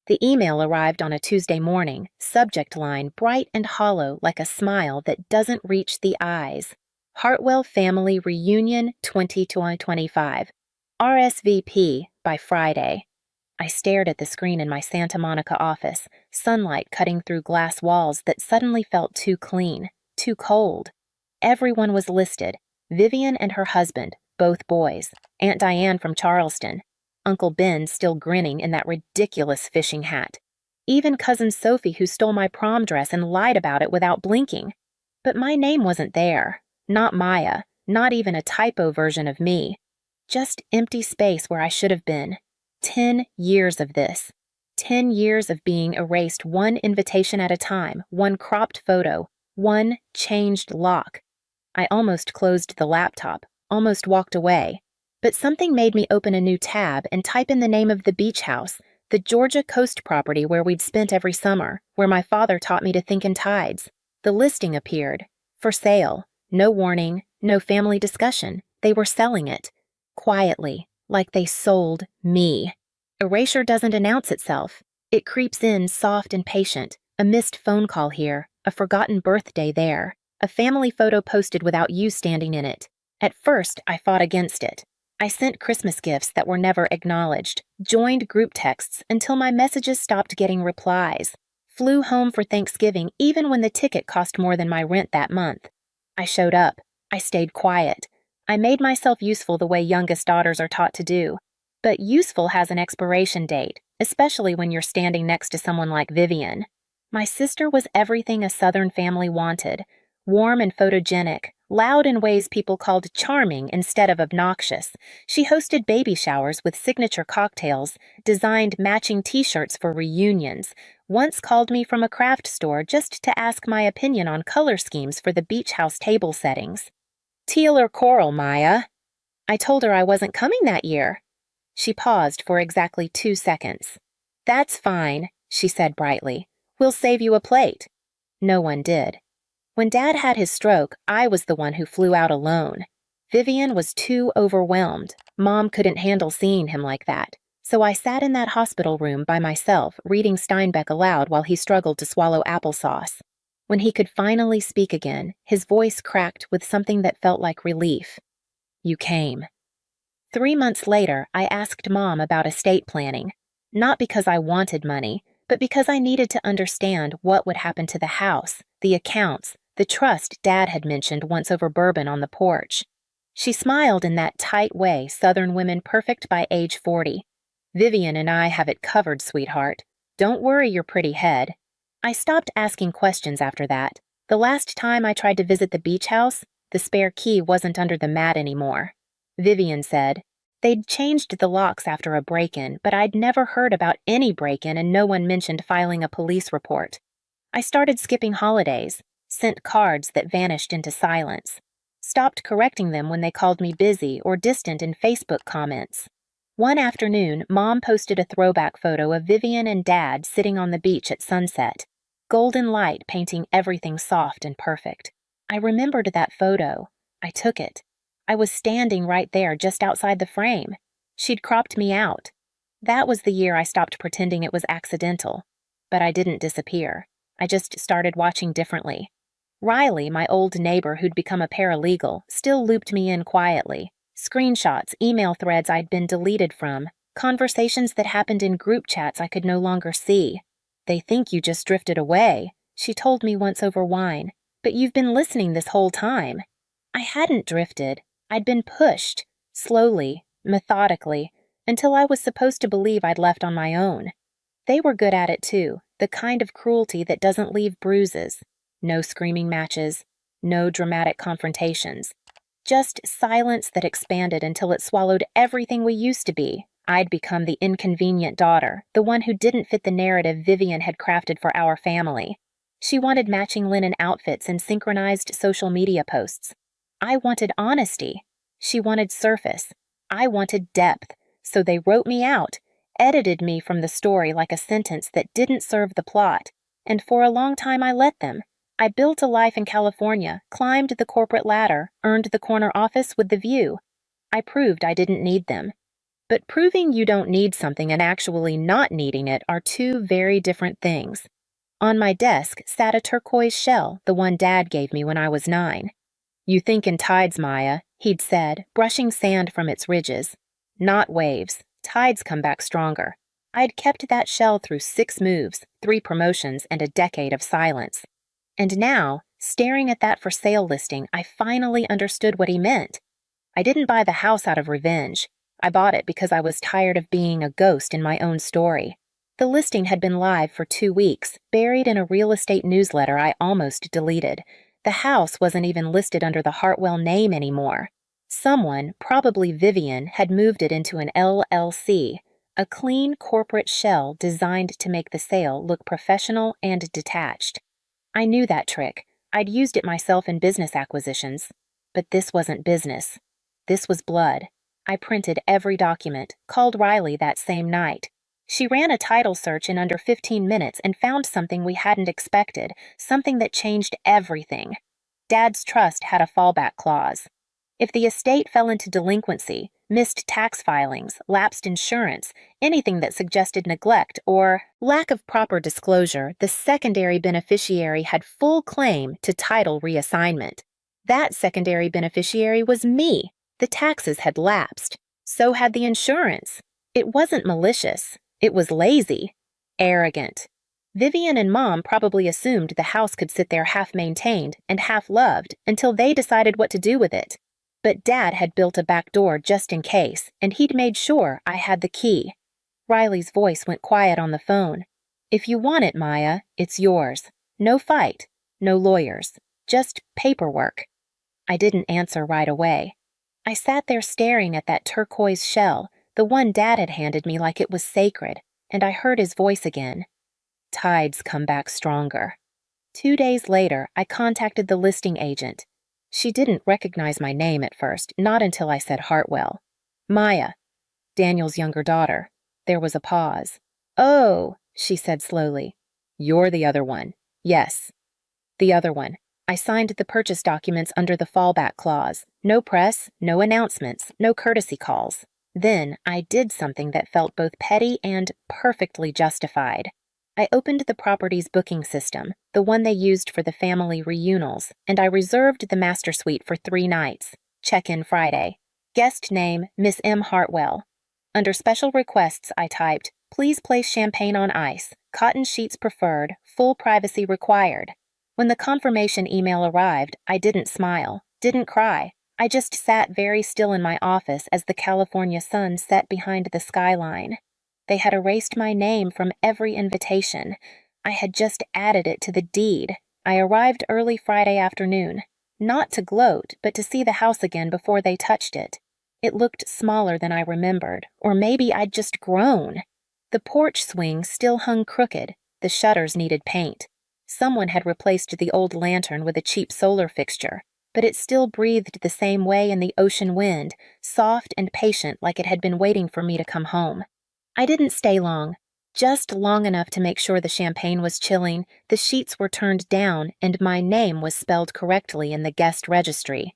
The email arrived on a Tuesday morning, subject line bright and hollow like a smile that doesn't reach the eyes. Hartwell Family Reunion 2025. RSVP by Friday. I stared at the screen in my Santa Monica office, sunlight cutting through glass walls that suddenly felt too clean, too cold. Everyone was listed. Vivian and her husband, both boys, Aunt Diane from Charleston, Uncle Ben still grinning in that ridiculous fishing hat, even Cousin Sophie who stole my prom dress and lied about it without blinking. But my name wasn't there. Not Maya, not even a typo version of me. Just empty space where I should have been. 10 years of this. 10 years of being erased one invitation at a time, one cropped photo, one changed lock. I almost closed the laptop, almost walked away. But something made me open a new tab and type in the name of the beach house, the Georgia coast property where we'd spent every summer, where my father taught me to think in tides. The listing appeared. For sale. No warning, no family discussion. They were selling it. Quietly, like they sold me. Erasure doesn't announce itself. It creeps in soft and patient. A missed phone call here, a forgotten birthday there, a family photo posted without you standing in it. At first, I fought against it. I sent Christmas gifts that were never acknowledged, joined group texts until my messages stopped getting replies, flew home for Thanksgiving even when the ticket cost more than my rent that month. I showed up. I stayed quiet. I made myself useful the way youngest daughters are taught to do. But useful has an expiration date, especially when you're standing next to someone like Vivian. My sister was everything a Southern family wanted, warm and photogenic, loud in ways people called charming instead of obnoxious. She hosted baby showers with signature cocktails, designed matching t-shirts for reunions, once called me from a craft store just to ask my opinion on color schemes for the beach house table settings. Teal or coral, Maya? I told her I wasn't coming that year. She paused for exactly 2 seconds. That's fine, she said brightly. We'll save you a plate. No one did. When Dad had his stroke, I was the one who flew out alone. Vivian was too overwhelmed. Mom couldn't handle seeing him like that. So I sat in that hospital room by myself, reading Steinbeck aloud while he struggled to swallow applesauce. When he could finally speak again, his voice cracked with something that felt like relief. You came. 3 months later, I asked Mom about estate planning. Not because I wanted money, but because I needed to understand what would happen to the house, the accounts, the trust Dad had mentioned once over bourbon on the porch. She smiled in that tight way Southern women perfect by age 40. Vivian and I have it covered, sweetheart. Don't worry your pretty head. I stopped asking questions after that. The last time I tried to visit the beach house, the spare key wasn't under the mat anymore. Vivian said, they'd changed the locks after a break-in, but I'd never heard about any break-in and no one mentioned filing a police report. I started skipping holidays, sent cards that vanished into silence, stopped correcting them when they called me busy or distant in Facebook comments. One afternoon, Mom posted a throwback photo of Vivian and Dad sitting on the beach at sunset, golden light painting everything soft and perfect. I remembered that photo. I took it. I was standing right there just outside the frame. She'd cropped me out. That was the year I stopped pretending it was accidental. But I didn't disappear. I just started watching differently. Riley, my old neighbor who'd become a paralegal, still looped me in quietly. Screenshots, email threads I'd been deleted from, conversations that happened in group chats I could no longer see. They think you just drifted away, she told me once over wine, but you've been listening this whole time. I hadn't drifted. I'd been pushed, slowly, methodically, until I was supposed to believe I'd left on my own. They were good at it too, the kind of cruelty that doesn't leave bruises. No screaming matches, no dramatic confrontations. Just silence that expanded until it swallowed everything we used to be. I'd become the inconvenient daughter, the one who didn't fit the narrative Vivian had crafted for our family. She wanted matching linen outfits and synchronized social media posts. I wanted honesty. She wanted surface. I wanted depth. So they wrote me out, edited me from the story like a sentence that didn't serve the plot. And for a long time I let them. I built a life in California, climbed the corporate ladder, earned the corner office with the view. I proved I didn't need them. But proving you don't need something and actually not needing it are two very different things. On my desk sat a turquoise shell, the one Dad gave me when I was 9. "You think in tides, Maya," he'd said, brushing sand from its ridges. "Not waves. Tides come back stronger." I'd kept that shell through 6 moves, 3 promotions, and a decade of silence. And now, staring at that for sale listing, I finally understood what he meant. I didn't buy the house out of revenge. I bought it because I was tired of being a ghost in my own story. The listing had been live for 2 weeks, buried in a real estate newsletter I almost deleted. The house wasn't even listed under the Hartwell name anymore. Someone, probably Vivian, had moved it into an LLC, a clean corporate shell designed to make the sale look professional and detached. I knew that trick. I'd used it myself in business acquisitions. But this wasn't business. This was blood. I printed every document, called Riley that same night. She ran a title search in under 15 minutes and found something we hadn't expected, something that changed everything. Dad's trust had a fallback clause. If the estate fell into delinquency, missed tax filings, lapsed insurance, anything that suggested neglect or lack of proper disclosure, the secondary beneficiary had full claim to title reassignment. That secondary beneficiary was me. The taxes had lapsed. So had the insurance. It wasn't malicious. It was lazy. Arrogant. Vivian and Mom probably assumed the house could sit there half-maintained and half-loved until they decided what to do with it. But Dad had built a back door just in case, and he'd made sure I had the key. Riley's voice went quiet on the phone. "If you want it, Maya, it's yours. No fight. No lawyers. Just paperwork." I didn't answer right away. I sat there staring at that turquoise shell, the one Dad had handed me like it was sacred, and I heard his voice again. "Tides come back stronger." 2 days later, I contacted the listing agent. She didn't recognize my name at first, not until I said Hartwell. "Maya, Daniel's younger daughter." There was a pause. "Oh," she said slowly. "You're the other one." "Yes." The other one. I signed the purchase documents under the fallback clause. No press, no announcements, no courtesy calls. Then I did something that felt both petty and perfectly justified. I opened the property's booking system, the one they used for the family reunions, and I reserved the master suite for 3 nights. Check-in Friday. Guest name, Miss M. Hartwell. Under special requests, I typed, "Please place champagne on ice. Cotton sheets preferred. Full privacy required." When the confirmation email arrived, I didn't smile, didn't cry. I just sat very still in my office as the California sun set behind the skyline. They had erased my name from every invitation. I had just added it to the deed. I arrived early Friday afternoon, not to gloat, but to see the house again before they touched it. It looked smaller than I remembered, or maybe I'd just grown. The porch swing still hung crooked. The shutters needed paint. Someone had replaced the old lantern with a cheap solar fixture, but it still breathed the same way in the ocean wind, soft and patient like it had been waiting for me to come home. I didn't stay long, just long enough to make sure the champagne was chilling, the sheets were turned down, and my name was spelled correctly in the guest registry.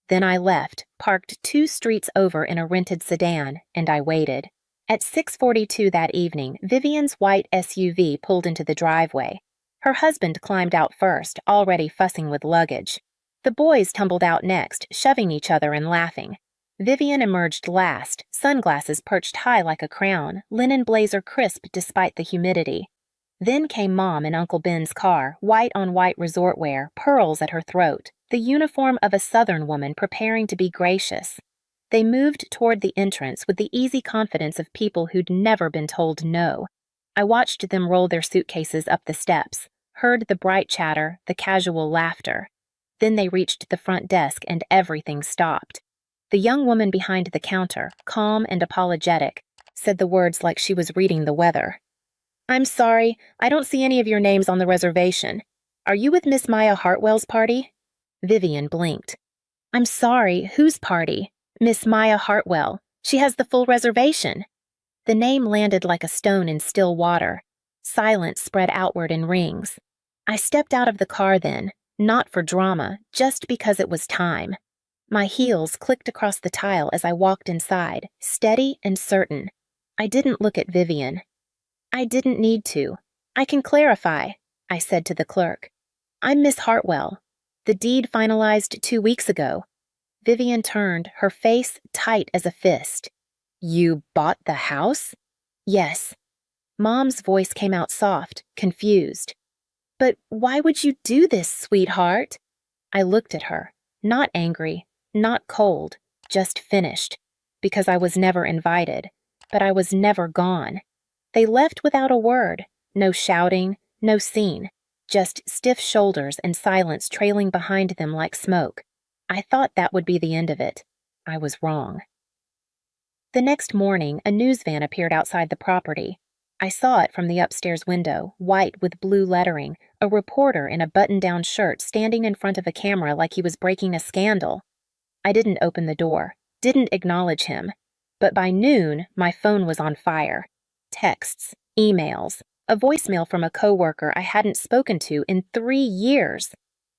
Then I left, parked 2 streets over in a rented sedan, and I waited. At 6:42 that evening, Vivian's white SUV pulled into the driveway. Her husband climbed out first, already fussing with luggage. The boys tumbled out next, shoving each other and laughing. Vivian emerged last, sunglasses perched high like a crown, linen blazer crisp despite the humidity. Then came Mom in Uncle Ben's car, white on white resort wear, pearls at her throat, the uniform of a Southern woman preparing to be gracious. They moved toward the entrance with the easy confidence of people who'd never been told no. I watched them roll their suitcases up the steps, heard the bright chatter, the casual laughter. Then they reached the front desk and everything stopped. The young woman behind the counter, calm and apologetic, said the words like she was reading the weather. "I'm sorry, I don't see any of your names on the reservation. Are you with Miss Maya Hartwell's party?" Vivian blinked. "I'm sorry, whose party?" "Miss Maya Hartwell. She has the full reservation." The name landed like a stone in still water. Silence spread outward in rings. I stepped out of the car then, not for drama, just because it was time. My heels clicked across the tile as I walked inside, steady and certain. I didn't look at Vivian. I didn't need to. I can clarify, I said to the clerk. I'm Miss Hartwell. The deed finalized 2 weeks ago. Vivian turned, her face tight as a fist. You bought the house? Yes. Mom's voice came out soft, confused. But why would you do this, sweetheart? I looked at her, not angry, not cold, just finished, because I was never invited, but I was never gone. They left without a word, no shouting, no scene, just stiff shoulders and silence trailing behind them like smoke. I thought that would be the end of it. I was wrong. The next morning, a news van appeared outside the property. I saw it from the upstairs window, white with blue lettering, a reporter in a button-down shirt standing in front of a camera like he was breaking a scandal. I didn't open the door, didn't acknowledge him. But by noon, my phone was on fire. Texts, emails, a voicemail from a coworker I hadn't spoken to in 3 years.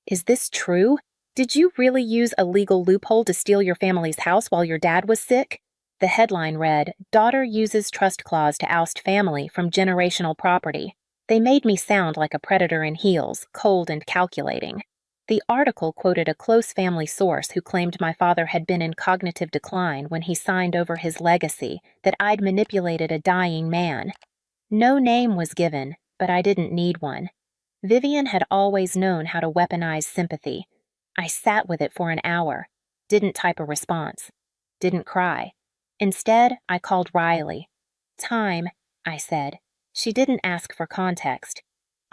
Is this true? Did you really use a legal loophole to steal your family's house while your dad was sick? The headline read, "Daughter uses trust clause to oust family from generational property." They made me sound like a predator in heels, cold and calculating. The article quoted a close family source who claimed my father had been in cognitive decline when he signed over his legacy, that I'd manipulated a dying man. No name was given, but I didn't need one. Vivian had always known how to weaponize sympathy. I sat with it for an hour, didn't type a response, didn't cry. Instead, I called Riley. Time, I said. She didn't ask for context.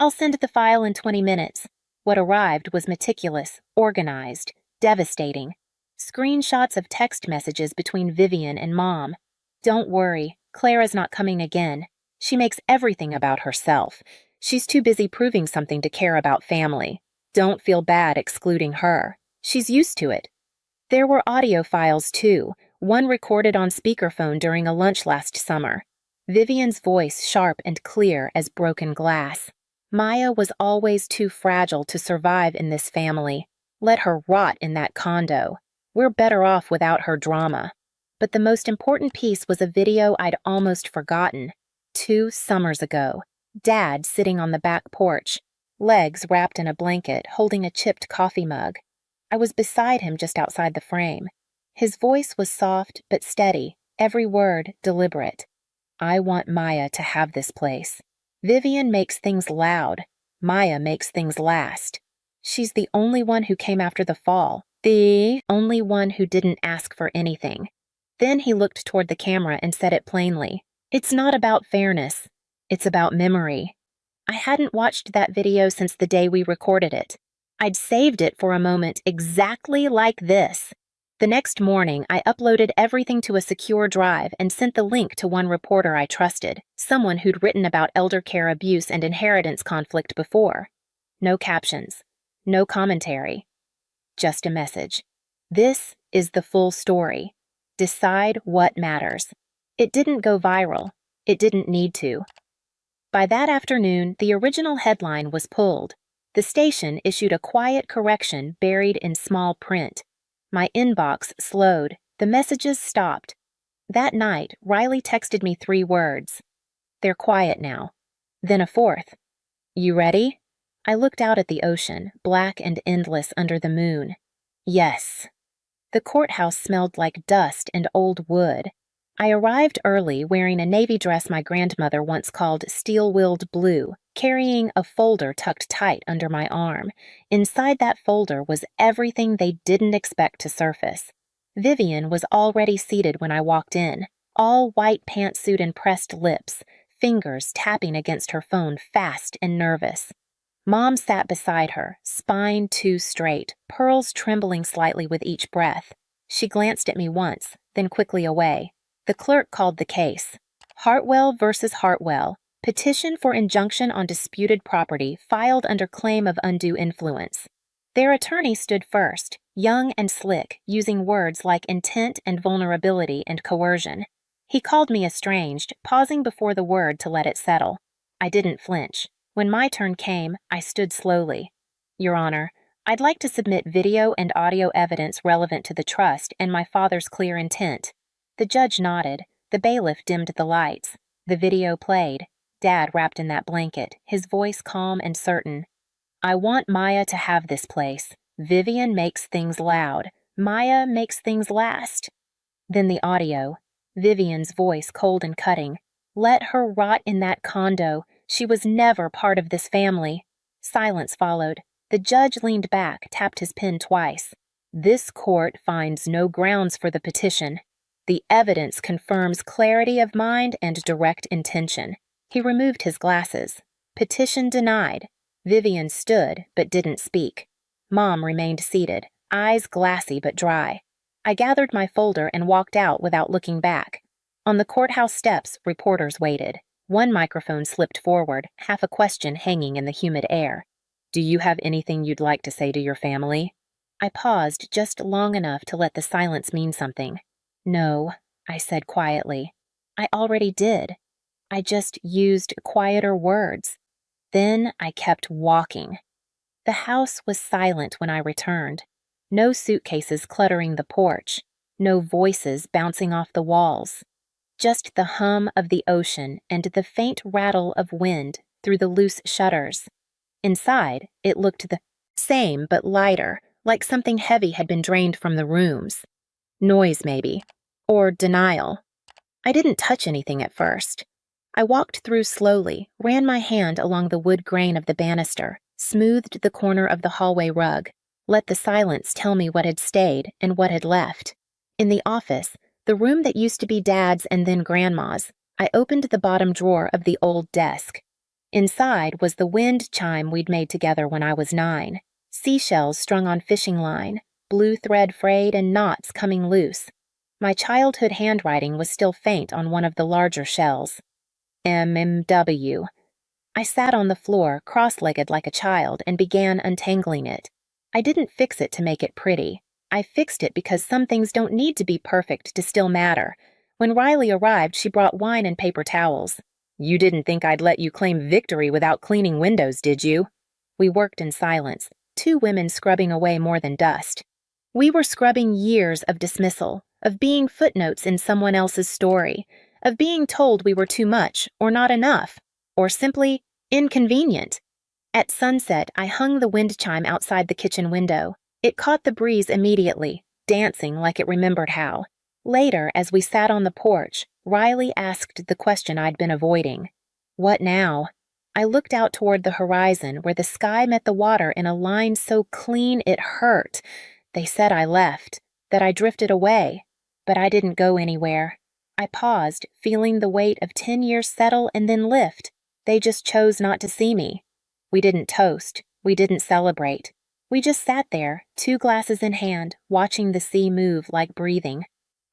I'll send the file in 20 minutes. What arrived was meticulous, organized, devastating. Screenshots of text messages between Vivian and Mom. Don't worry, Clara's not coming again. She makes everything about herself. She's too busy proving something to care about family. Don't feel bad excluding her. She's used to it. There were audio files, too, one recorded on speakerphone during a lunch last summer. Vivian's voice sharp and clear as broken glass. Maya was always too fragile to survive in this family. Let her rot in that condo. We're better off without her drama. But the most important piece was a video I'd almost forgotten. 2 summers ago. Dad sitting on the back porch, legs wrapped in a blanket, holding a chipped coffee mug. I was beside him just outside the frame. His voice was soft but steady, every word deliberate. I want Maya to have this place. Vivian makes things loud. Maya makes things last. She's the only one who came after the fall, the only one who didn't ask for anything. Then he looked toward the camera and said it plainly. It's not about fairness. It's about memory. I hadn't watched that video since the day we recorded it. I'd saved it for a moment exactly like this. The next morning, I uploaded everything to a secure drive and sent the link to one reporter I trusted, someone who'd written about elder care abuse and inheritance conflict before. No captions, no commentary, just a message. This is the full story. Decide what matters. It didn't go viral. It didn't need to. By that afternoon, the original headline was pulled. The station issued a quiet correction buried in small print. My inbox slowed. The messages stopped. That night, Riley texted me 3 words. They're quiet now. Then a 4th. You ready? I looked out at the ocean, black and endless under the moon. Yes. The courthouse smelled like dust and old wood. I arrived early wearing a navy dress my grandmother once called steel-willed blue, carrying a folder tucked tight under my arm. Inside that folder was everything they didn't expect to surface. Vivian was already seated when I walked in, all white pantsuit and pressed lips, fingers tapping against her phone fast and nervous. Mom sat beside her, spine too straight, pearls trembling slightly with each breath. She glanced at me once, then quickly away. The clerk called the case. Hartwell versus Hartwell. Petition for injunction on disputed property filed under claim of undue influence. Their attorney stood first, young and slick, using words like intent and vulnerability and coercion. He called me estranged, pausing before the word to let it settle. I didn't flinch. When my turn came, I stood slowly. Your Honor, I'd like to submit video and audio evidence relevant to the trust and my father's clear intent. The judge nodded. The bailiff dimmed the lights. The video played. Dad wrapped in that blanket, his voice calm and certain. I want Maya to have this place. Vivian makes things loud. Maya makes things last. Then the audio. Vivian's voice cold and cutting. Let her rot in that condo. She was never part of this family. Silence followed. The judge leaned back, tapped his pen twice. This court finds no grounds for the petition. The evidence confirms clarity of mind and direct intention. He removed his glasses. Petition denied. Vivian stood, but didn't speak. Mom remained seated, eyes glassy but dry. I gathered my folder and walked out without looking back. On the courthouse steps, reporters waited. One microphone slipped forward, half a question hanging in the humid air. Do you have anything you'd like to say to your family? I paused just long enough to let the silence mean something. No, I said quietly. I already did. I just used quieter words. Then I kept walking. The house was silent when I returned. No suitcases cluttering the porch. No voices bouncing off the walls. Just the hum of the ocean and the faint rattle of wind through the loose shutters. Inside, it looked the same but lighter, like something heavy had been drained from the rooms. Noise, maybe. Or denial. I didn't touch anything at first. I walked through slowly, ran my hand along the wood grain of the banister, smoothed the corner of the hallway rug, let the silence tell me what had stayed and what had left. In the office, the room that used to be Dad's and then Grandma's, I opened the bottom drawer of the old desk. Inside was the wind chime we'd made together when I was 9, seashells strung on fishing line, blue thread frayed and knots coming loose. My childhood handwriting was still faint on one of the larger shells. MMW. I sat on the floor, cross-legged like a child, and began untangling it. I didn't fix it to make it pretty. I fixed it because some things don't need to be perfect to still matter. When Riley arrived, she brought wine and paper towels. You didn't think I'd let you claim victory without cleaning windows, did you? We worked in silence, 2 women scrubbing away more than dust. We were scrubbing years of dismissal, of being footnotes in someone else's story, of being told we were too much or not enough, or simply inconvenient. At sunset, I hung the wind chime outside the kitchen window. It caught the breeze immediately, dancing like it remembered how. Later, as we sat on the porch, Riley asked the question I'd been avoiding. What now? I looked out toward the horizon where the sky met the water in a line so clean it hurt. They said I left, that I drifted away, but I didn't go anywhere. I paused, feeling the weight of 10 years settle and then lift. They just chose not to see me. We didn't toast. We didn't celebrate. We just sat there, 2 glasses in hand, watching the sea move like breathing.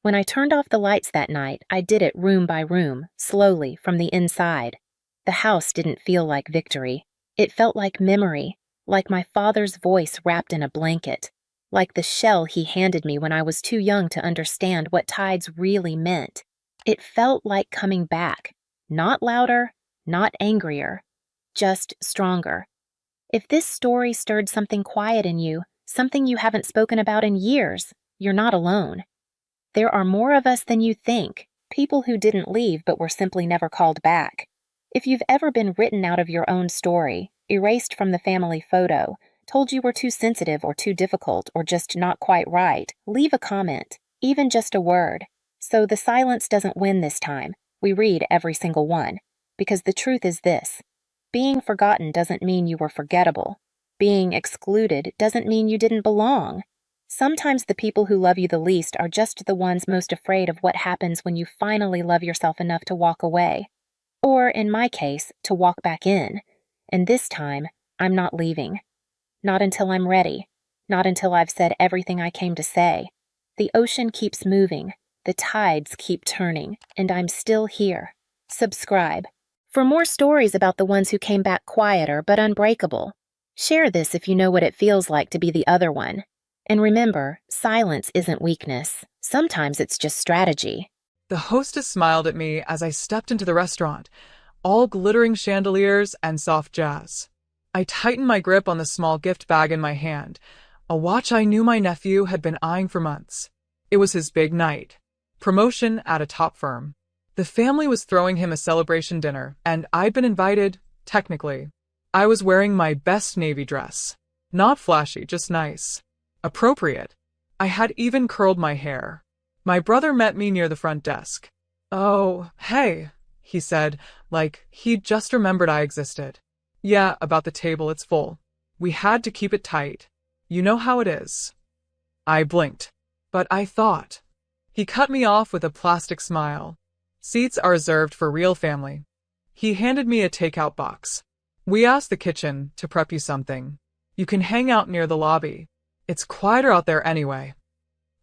When I turned off the lights that night, I did it room by room, slowly, from the inside. The house didn't feel like victory. It felt like memory, like my father's voice wrapped in a blanket, like the shell he handed me when I was too young to understand what tides really meant. It felt like coming back, not louder, not angrier, just stronger. If this story stirred something quiet in you, something you haven't spoken about in years, you're not alone. There are more of us than you think, people who didn't leave but were simply never called back. If you've ever been written out of your own story, erased from the family photo, told you were too sensitive or too difficult or just not quite right, leave a comment, even just a word. So the silence doesn't win this time. We read every single one. Because the truth is this. Being forgotten doesn't mean you were forgettable. Being excluded doesn't mean you didn't belong. Sometimes the people who love you the least are just the ones most afraid of what happens when you finally love yourself enough to walk away. Or, in my case, to walk back in. And this time, I'm not leaving. Not until I'm ready. Not until I've said everything I came to say. The ocean keeps moving. The tides keep turning. And I'm still here. Subscribe. For more stories about the ones who came back quieter but unbreakable. Share this if you know what it feels like to be the other one. And remember, silence isn't weakness. Sometimes it's just strategy. The hostess smiled at me as I stepped into the restaurant, all glittering chandeliers and soft jazz. I tightened my grip on the small gift bag in my hand, a watch I knew my nephew had been eyeing for months. It was his big night. Promotion at a top firm. The family was throwing him a celebration dinner, and I'd been invited, technically. I was wearing my best navy dress. Not flashy, just nice. Appropriate. I had even curled my hair. My brother met me near the front desk. "Oh, hey," he said, like he'd just remembered I existed. "Yeah, about the table, it's full. We had to keep it tight. You know how it is." I blinked. But I thought. He cut me off with a plastic smile. "Seats are reserved for real family." He handed me a takeout box. "We asked the kitchen to prep you something. You can hang out near the lobby. It's quieter out there anyway."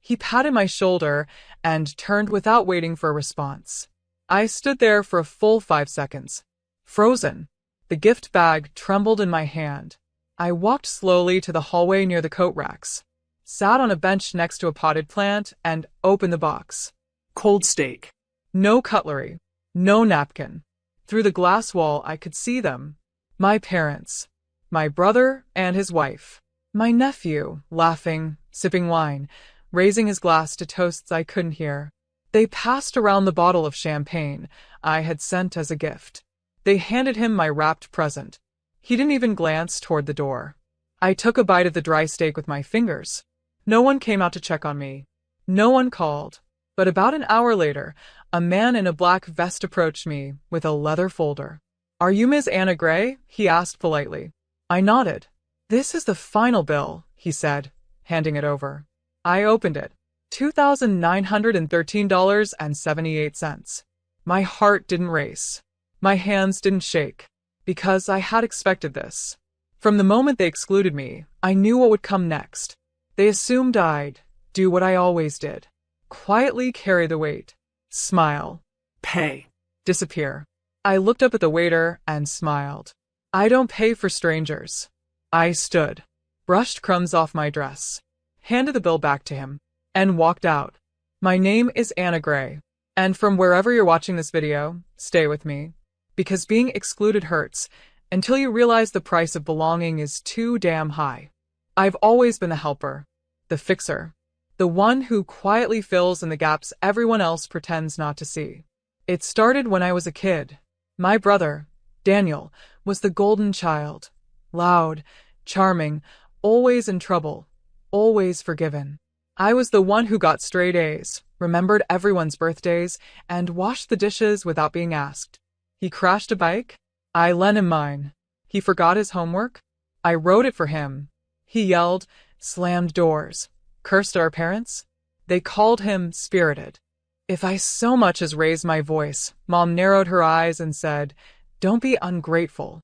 He patted my shoulder and turned without waiting for a response. I stood there for a full 5 seconds. Frozen. The gift bag trembled in my hand. I walked slowly to the hallway near the coat racks, sat on a bench next to a potted plant, and opened the box. Cold steak. No cutlery. No napkin. Through the glass wall I could see them. My parents. My brother and his wife. My nephew, laughing, sipping wine, raising his glass to toasts I couldn't hear. They passed around the bottle of champagne I had sent as a gift. They handed him my wrapped present. He didn't even glance toward the door. I took a bite of the dry steak with my fingers. No one came out to check on me. No one called. But about an hour later, a man in a black vest approached me with a leather folder. "Are you Ms. Anna Gray?" he asked politely. I nodded. "This is the final bill," he said, handing it over. I opened it. $2,913.78. My heart didn't race. My hands didn't shake. Because I had expected this. From the moment they excluded me, I knew what would come next. They assumed I'd do what I always did. Quietly carry the weight. Smile. Pay. Disappear. I looked up at the waiter and smiled. I don't pay for strangers. I stood, brushed crumbs off my dress, handed the bill back to him, and walked out. My name is Anna Gray, and from wherever you're watching this video, stay with me. Because being excluded hurts, until you realize the price of belonging is too damn high. I've always been the helper, the fixer, the one who quietly fills in the gaps everyone else pretends not to see. It started when I was a kid. My brother, Daniel, was the golden child. Loud, charming, always in trouble, always forgiven. I was the one who got straight A's, remembered everyone's birthdays, and washed the dishes without being asked. He crashed a bike? I lent him mine. He forgot his homework? I wrote it for him. He yelled, slammed doors, cursed our parents? They called him spirited. If I so much as raised my voice, Mom narrowed her eyes and said, "Don't be ungrateful."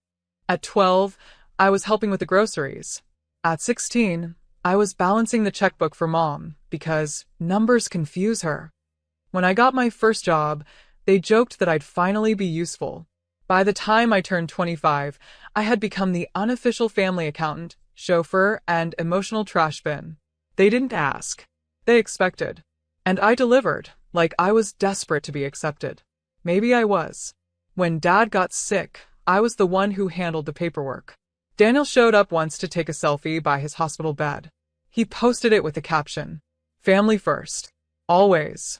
At 12, I was helping with the groceries. At 16, I was balancing the checkbook for Mom because numbers confuse her. When I got my first job, they joked that I'd finally be useful. By the time I turned 25, I had become the unofficial family accountant, chauffeur, and emotional trash bin. They didn't ask. They expected. And I delivered, like I was desperate to be accepted. Maybe I was. When Dad got sick, I was the one who handled the paperwork. Daniel showed up once to take a selfie by his hospital bed. He posted it with the caption, "Family first. Always."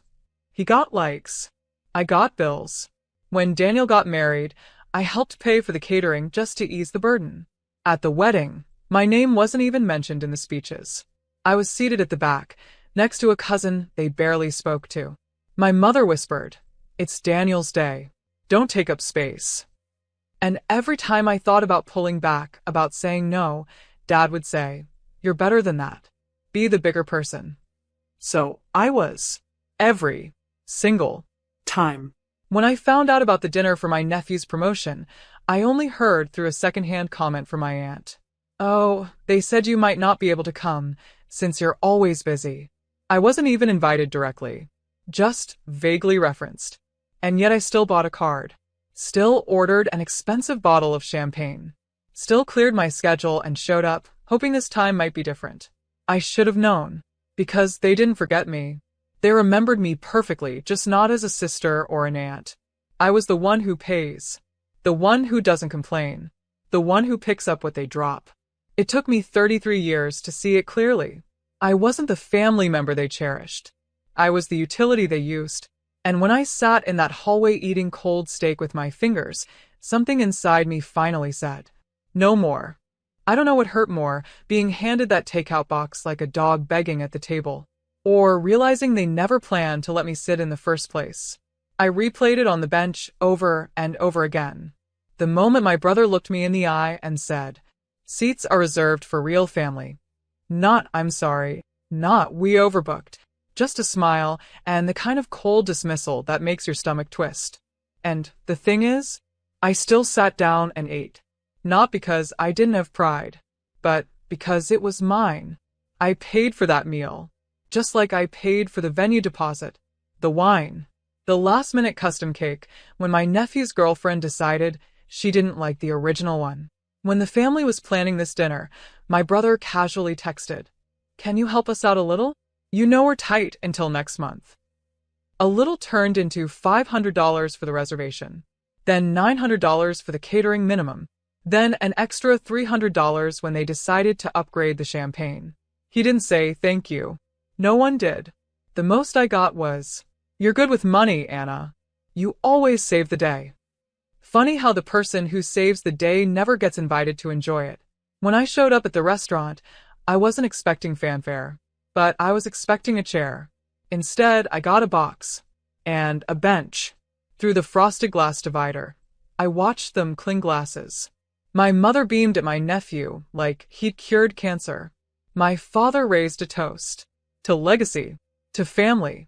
He got likes. I got bills. When Daniel got married, I helped pay for the catering just to ease the burden. At the wedding, my name wasn't even mentioned in the speeches. I was seated at the back, next to a cousin they barely spoke to. My mother whispered, "It's Daniel's day. Don't take up space." And every time I thought about pulling back, about saying no, Dad would say, "You're better than that. Be the bigger person." So I was. Every single time. When I found out about the dinner for my nephew's promotion, I only heard through a secondhand comment from my aunt. "Oh, they said you might not be able to come, since you're always busy." I wasn't even invited directly, just vaguely referenced. And yet I still bought a card, still ordered an expensive bottle of champagne, still cleared my schedule and showed up, hoping this time might be different. I should have known, because they didn't forget me. They remembered me perfectly, just not as a sister or an aunt. I was the one who pays, the one who doesn't complain, the one who picks up what they drop. It took me 33 years to see it clearly. I wasn't the family member they cherished. I was the utility they used. And when I sat in that hallway eating cold steak with my fingers, something inside me finally said, "No more." I don't know what hurt more, being handed that takeout box like a dog begging at the table, or realizing they never planned to let me sit in the first place. I replayed it on the bench over and over again. The moment my brother looked me in the eye and said, "Seats are reserved for real family." Not, "I'm sorry," not, "we overbooked." Just a smile and the kind of cold dismissal that makes your stomach twist. And the thing is, I still sat down and ate. Not because I didn't have pride, but because it was mine. I paid for that meal, just like I paid for the venue deposit, the wine, the last-minute custom cake when my nephew's girlfriend decided she didn't like the original one. When the family was planning this dinner, my brother casually texted, "Can you help us out a little? You know we're tight until next month." A little turned into $500 for the reservation, then $900 for the catering minimum, then an extra $300 when they decided to upgrade the champagne. He didn't say thank you. No one did. The most I got was, "You're good with money, Anna. You always save the day." Funny how the person who saves the day never gets invited to enjoy it. When I showed up at the restaurant, I wasn't expecting fanfare, but I was expecting a chair. Instead, I got a box and a bench. Through the frosted glass divider, I watched them cling glasses. My mother beamed at my nephew like he'd cured cancer. My father raised a toast to legacy, to family.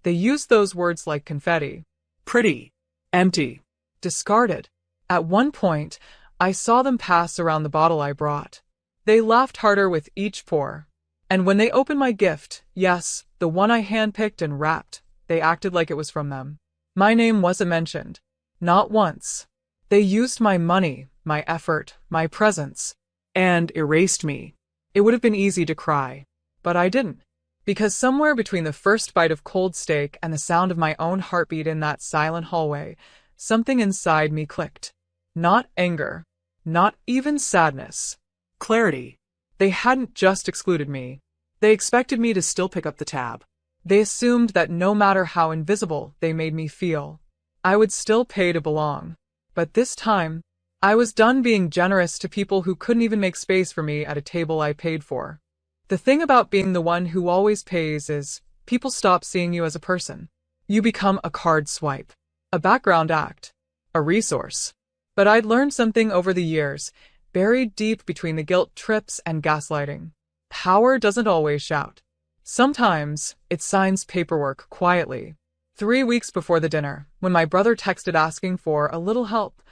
They used those words like confetti. Pretty, empty, discarded. At one point, I saw them pass around the bottle I brought. They laughed harder with each pour. And when they opened my gift, yes, the one I handpicked and wrapped, they acted like it was from them. My name wasn't mentioned. Not once. They used my money, my effort, my presence, and erased me. It would have been easy to cry, but I didn't. Because somewhere between the first bite of cold steak and the sound of my own heartbeat in that silent hallway, something inside me clicked. Not anger. Not even sadness. Clarity. They hadn't just excluded me. They expected me to still pick up the tab. They assumed that no matter how invisible they made me feel, I would still pay to belong. But this time, I was done being generous to people who couldn't even make space for me at a table I paid for. The thing about being the one who always pays is, people stop seeing you as a person. You become a card swipe, a background act, a resource. But I'd learned something over the years, buried deep between the guilt trips and gaslighting. Power doesn't always shout. Sometimes it signs paperwork quietly. 3 weeks before the dinner, when my brother texted asking for a little help,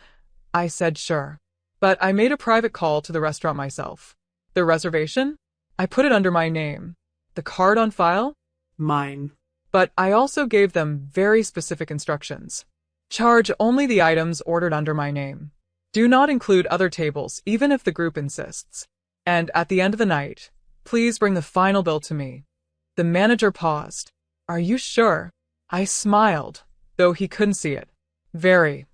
I said sure. But I made a private call to the restaurant myself. The reservation? I put it under my name. The card on file? Mine. But I also gave them very specific instructions. Charge only the items ordered under my name. Do not include other tables, even if the group insists. And at the end of the night, please bring the final bill to me. The manager paused. Are you sure? I smiled, though he couldn't see it. Very.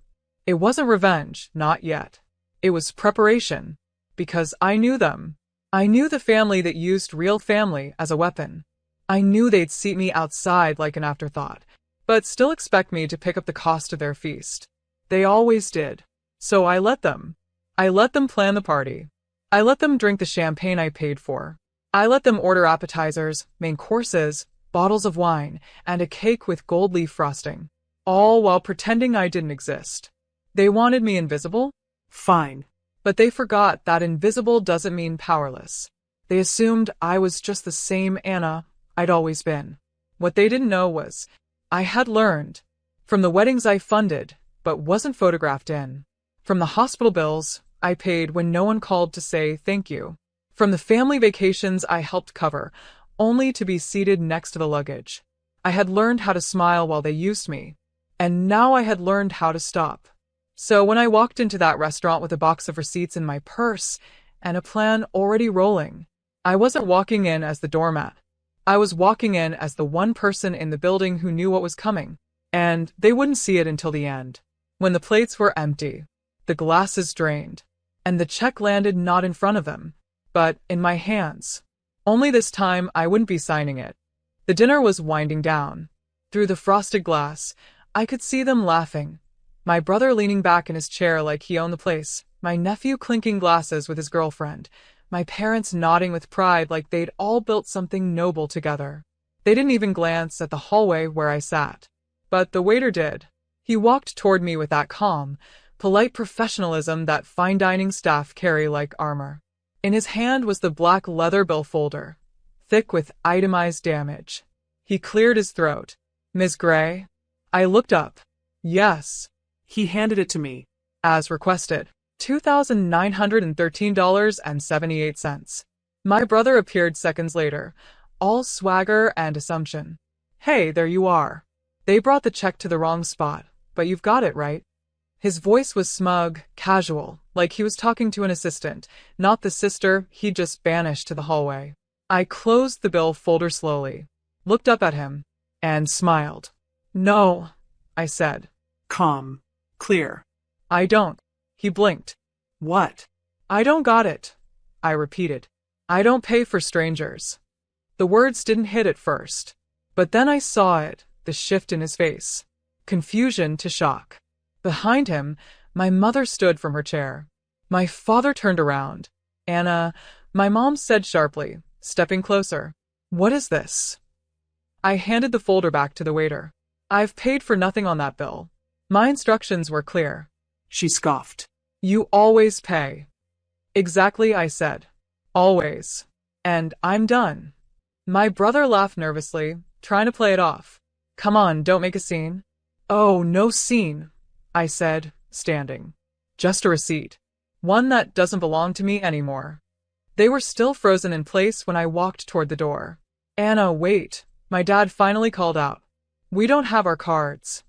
It wasn't revenge, not yet. It was preparation. Because I knew them. I knew the family that used real family as a weapon. I knew they'd seat me outside like an afterthought, but still expect me to pick up the cost of their feast. They always did. So I let them. I let them plan the party. I let them drink the champagne I paid for. I let them order appetizers, main courses, bottles of wine, and a cake with gold leaf frosting, all while pretending I didn't exist. They wanted me invisible? Fine. But they forgot that invisible doesn't mean powerless. They assumed I was just the same Anna I'd always been. What they didn't know was, I had learned. From the weddings I funded, but wasn't photographed in. From the hospital bills I paid when no one called to say thank you. From the family vacations I helped cover, only to be seated next to the luggage. I had learned how to smile while they used me. And now I had learned how to stop. So when I walked into that restaurant with a box of receipts in my purse and a plan already rolling, I wasn't walking in as the doormat. I was walking in as the one person in the building who knew what was coming, and they wouldn't see it until the end. When the plates were empty, the glasses drained, and the check landed not in front of them, but in my hands. Only this time I wouldn't be signing it. The dinner was winding down. Through the frosted glass, I could see them laughing. My brother leaning back in his chair like he owned the place, my nephew clinking glasses with his girlfriend, my parents nodding with pride like they'd all built something noble together. They didn't even glance at the hallway where I sat. But the waiter did. He walked toward me with that calm, polite professionalism that fine dining staff carry like armor. In his hand was the black leather bill folder, thick with itemized damage. He cleared his throat. "Ms. Gray?" I looked up. "Yes." He handed it to me. As requested. $2,913.78. My brother appeared seconds later, all swagger and assumption. "Hey, there you are. They brought the check to the wrong spot, but you've got it, right?" His voice was smug, casual, like he was talking to an assistant, not the sister he'd just banished to the hallway. I closed the bill folder slowly, looked up at him, and smiled. "No," I said. Calm. Clear. "I don't." He blinked. What? "I don't got it," I repeated. "I don't pay for strangers." The words didn't hit at first, but then I saw it, the shift in his face. Confusion to shock. Behind him, my mother stood from her chair. My father turned around. "Anna," my mom said sharply, stepping closer. "What is this?" I handed the folder back to the waiter. "I've paid for nothing on that bill. My instructions were clear." She scoffed. "You always pay." "Exactly," I said. "Always. And I'm done." My brother laughed nervously, trying to play it off. "Come on, don't make a scene." "Oh, no scene," I said, standing. "Just a receipt. One that doesn't belong to me anymore." They were still frozen in place when I walked toward the door. "Anna, wait," my dad finally called out. "We don't have our cards."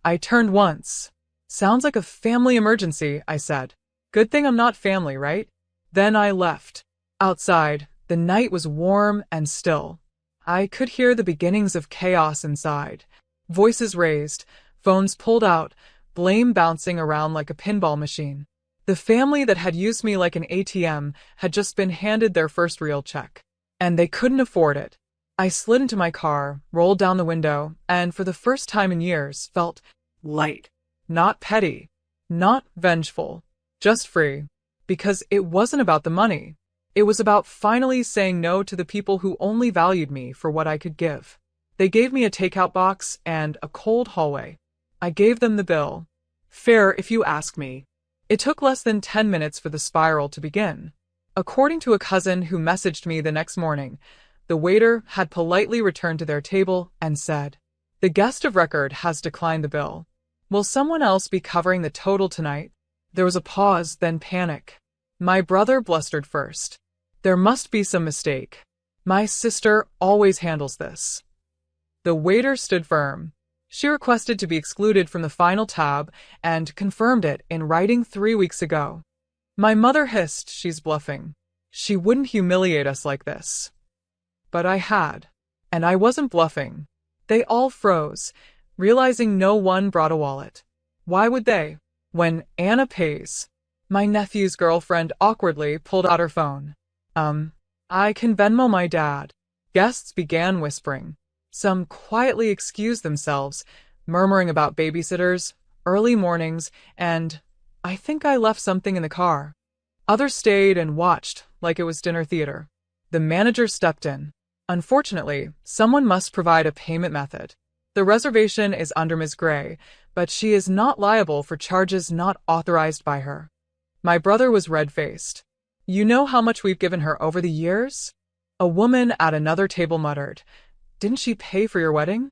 I turned once. "Sounds like a family emergency," I said. "Good thing I'm not family, right?" Then I left. Outside, the night was warm and still. I could hear the beginnings of chaos inside. Voices raised, phones pulled out, blame bouncing around like a pinball machine. The family that had used me like an ATM had just been handed their first real check. And they couldn't afford it. I slid into my car, rolled down the window, and for the first time in years felt Light. not petty, not vengeful, just free. Because it wasn't about the money. It was about finally saying no to the people who only valued me for what I could give. They gave me a takeout box and a cold hallway. I gave them the bill. Fair, if you ask me. It took less than 10 minutes for the spiral to begin. According to a cousin who messaged me the next morning, the waiter had politely returned to their table and said, "The guest of record has declined the bill. Will someone else be covering the total tonight?" There was a pause, then panic. My brother blustered first. "There must be some mistake. My sister always handles this." The waiter stood firm. She requested to be excluded from the final tab and confirmed it in writing 3 weeks ago. My mother hissed, "She's bluffing. She wouldn't humiliate us like this." But I had. And I wasn't bluffing. They all froze, realizing no one brought a wallet. Why would they? When Anna pays. My nephew's girlfriend awkwardly pulled out her phone. I can Venmo my dad." Guests began whispering. Some quietly excused themselves, murmuring about babysitters, early mornings, and "I think I left something in the car." Others stayed and watched, like it was dinner theater. The manager stepped in. "Unfortunately, someone must provide a payment method. The reservation is under Ms. Gray, but she is not liable for charges not authorized by her." My brother was red-faced. "You know how much we've given her over the years?" A woman at another table muttered, "Didn't she pay for your wedding?"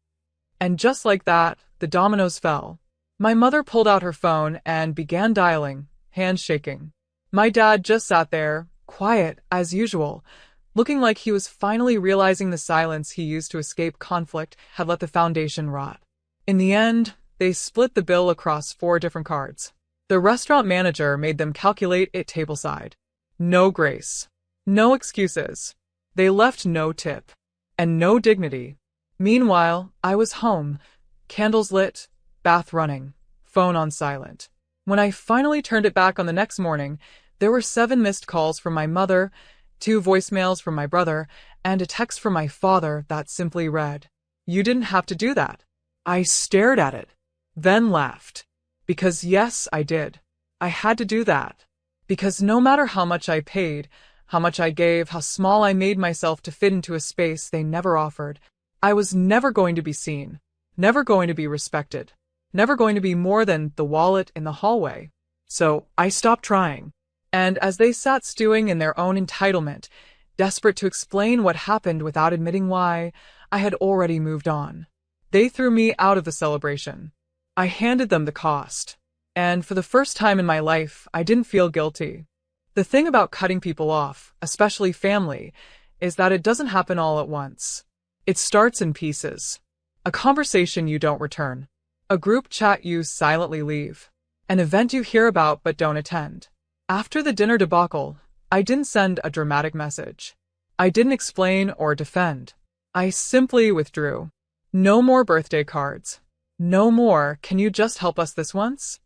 And just like that, the dominoes fell. My mother pulled out her phone and began dialing, hands shaking. My dad just sat there, quiet as usual, looking like he was finally realizing the silence he used to escape conflict had let the foundation rot. In the end, they split the bill across 4 different cards. The restaurant manager made them calculate it tableside. No grace. No excuses. They left no tip. And no dignity. Meanwhile, I was home, candles lit, bath running, phone on silent. When I finally turned it back on the next morning, There were 7 missed calls from my mother, 2 voicemails from my brother, and a text from my father that simply read, "You didn't have to do that." I stared at it. Then laughed. Because yes, I did. I had to do that. Because no matter how much I paid, how much I gave, how small I made myself to fit into a space they never offered, I was never going to be seen, never going to be respected, never going to be more than the wallet in the hallway. So I stopped trying. And as they sat stewing in their own entitlement, desperate to explain what happened without admitting why, I had already moved on. They threw me out of the celebration. I handed them the cost. And for the first time in my life, I didn't feel guilty. The thing about cutting people off, especially family, is that it doesn't happen all at once. It starts in pieces. A conversation you don't return. A group chat you silently leave. An event you hear about but don't attend. After the dinner debacle, I didn't send a dramatic message. I didn't explain or defend. I simply withdrew. No more birthday cards. No more, "Can you just help us this once?"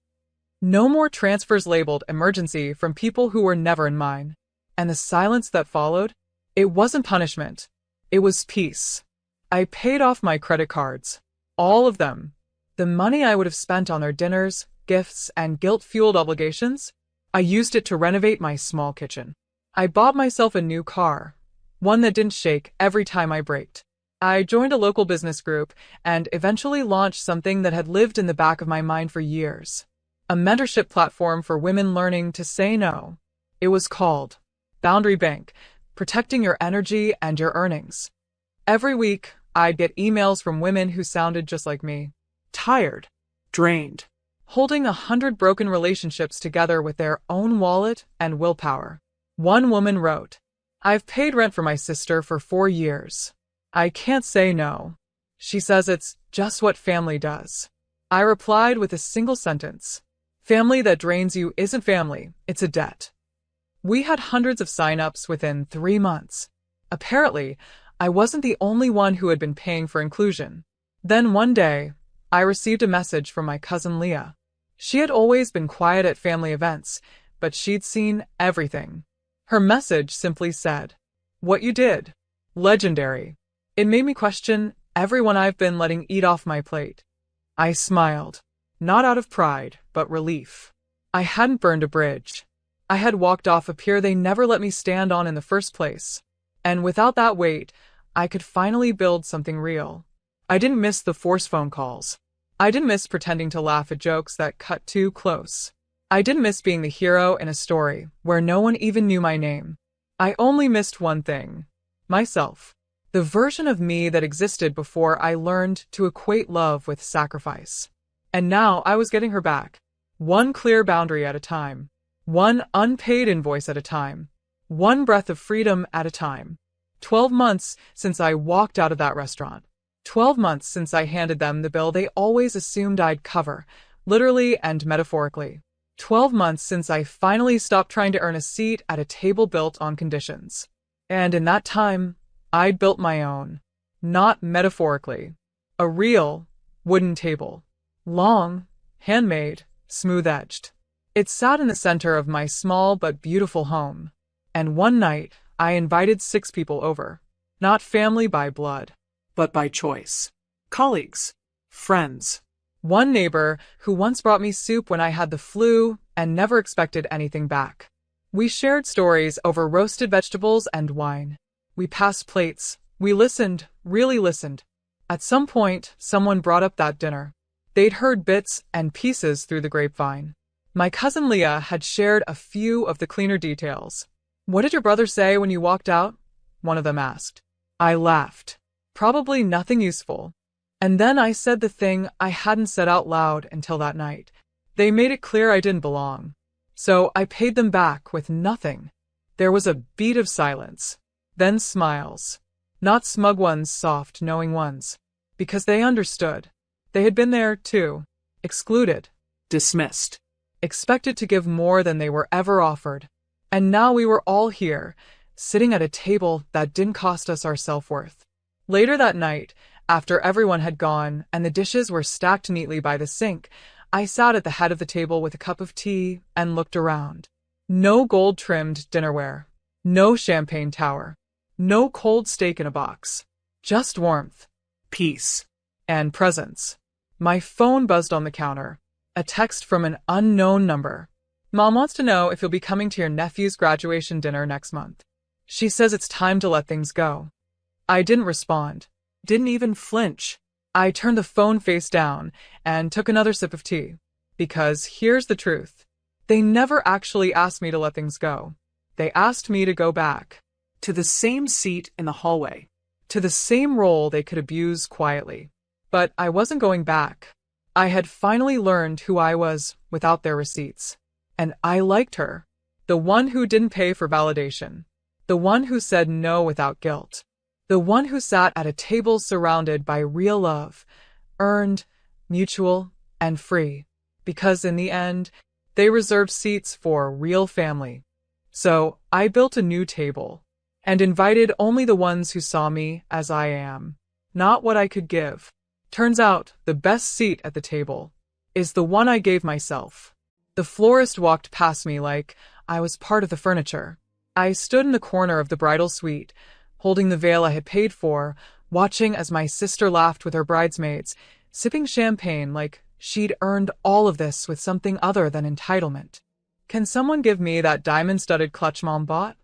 No more transfers labeled emergency from people who were never in mine. And the silence that followed? It wasn't punishment. It was peace. I paid off my credit cards. All of them. The money I would have spent on their dinners, gifts, and guilt-fueled obligations, I used it to renovate my small kitchen. I bought myself a new car, one that didn't shake every time I braked. I joined a local business group and eventually launched something that had lived in the back of my mind for years. A mentorship platform for women learning to say no. It was called Boundary Bank, protecting your energy and your earnings. Every week, I'd get emails from women who sounded just like me. Tired. Drained. Holding 100 broken relationships together with their own wallet and willpower. One woman wrote, "I've paid rent for my sister for 4 years. I can't say no. She says it's just what family does." I replied with a single sentence. Family that drains you isn't family, it's a debt. We had hundreds of sign-ups within 3 months. Apparently, I wasn't the only one who had been paying for inclusion. Then one day, I received a message from my cousin Leah. She had always been quiet at family events, but she'd seen everything. Her message simply said, "What you did. Legendary." It made me question everyone I've been letting eat off my plate. I smiled, not out of pride, but relief. I hadn't burned a bridge. I had walked off a pier they never let me stand on in the first place. And without that weight, I could finally build something real. I didn't miss the forced phone calls. I didn't miss pretending to laugh at jokes that cut too close. I didn't miss being the hero in a story where no one even knew my name. I only missed one thing. Myself. The version of me that existed before I learned to equate love with sacrifice. And now I was getting her back. One clear boundary at a time. One unpaid invoice at a time. One breath of freedom at a time. 12 months since I walked out of that restaurant. 12 months since I handed them the bill they always assumed I'd cover, literally and metaphorically. 12 months since I finally stopped trying to earn a seat at a table built on conditions. And in that time, I'd built my own. Not metaphorically. A real, wooden table. Long, handmade, smooth-edged. It sat in the center of my small but beautiful home. And one night, I invited 6 people over. Not family by blood, but by choice. Colleagues. Friends. One neighbor who once brought me soup when I had the flu and never expected anything back. We shared stories over roasted vegetables and wine. We passed plates. We listened, really listened. At some point, someone brought up that dinner. They'd heard bits and pieces through the grapevine. My cousin Leah had shared a few of the cleaner details. "What did your brother say when you walked out?" one of them asked. I laughed. Probably nothing useful. And then I said the thing I hadn't said out loud until that night. They made it clear I didn't belong. So I paid them back with nothing. There was a beat of silence. Then smiles. Not smug ones, soft, knowing ones. Because they understood. They had been there, too. Excluded. Dismissed. Expected to give more than they were ever offered. And now we were all here, sitting at a table that didn't cost us our self-worth. Later that night, after everyone had gone and the dishes were stacked neatly by the sink, I sat at the head of the table with a cup of tea and looked around. No gold-trimmed dinnerware. No champagne tower. No cold steak in a box. Just warmth. Peace. And presence. My phone buzzed on the counter. A text from an unknown number. Mom wants to know if you'll be coming to your nephew's graduation dinner next month. She says it's time to let things go. I didn't respond. Didn't even flinch. I turned the phone face down and took another sip of tea. Because here's the truth. They never actually asked me to let things go. They asked me to go back. To the same seat in the hallway. To the same role they could abuse quietly. But I wasn't going back. I had finally learned who I was without their receipts. And I liked her. The one who didn't pay for validation. The one who said no without guilt. The one who sat at a table surrounded by real love, earned, mutual, and free. Because in the end, they reserved seats for real family. So I built a new table and invited only the ones who saw me as I am, not what I could give. Turns out the best seat at the table is the one I gave myself. The florist walked past me like I was part of the furniture. I stood in the corner of the bridal suite, holding the veil I had paid for, watching as my sister laughed with her bridesmaids, sipping champagne like she'd earned all of this with something other than entitlement. Can someone give me that diamond-studded clutch Mom bought?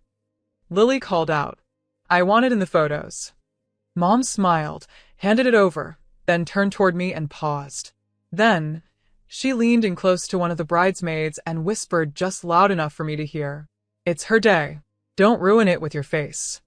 Lily called out. I want it in the photos. Mom smiled, handed it over, then turned toward me and paused. Then, she leaned in close to one of the bridesmaids and whispered just loud enough for me to hear. It's her day. Don't ruin it with your face.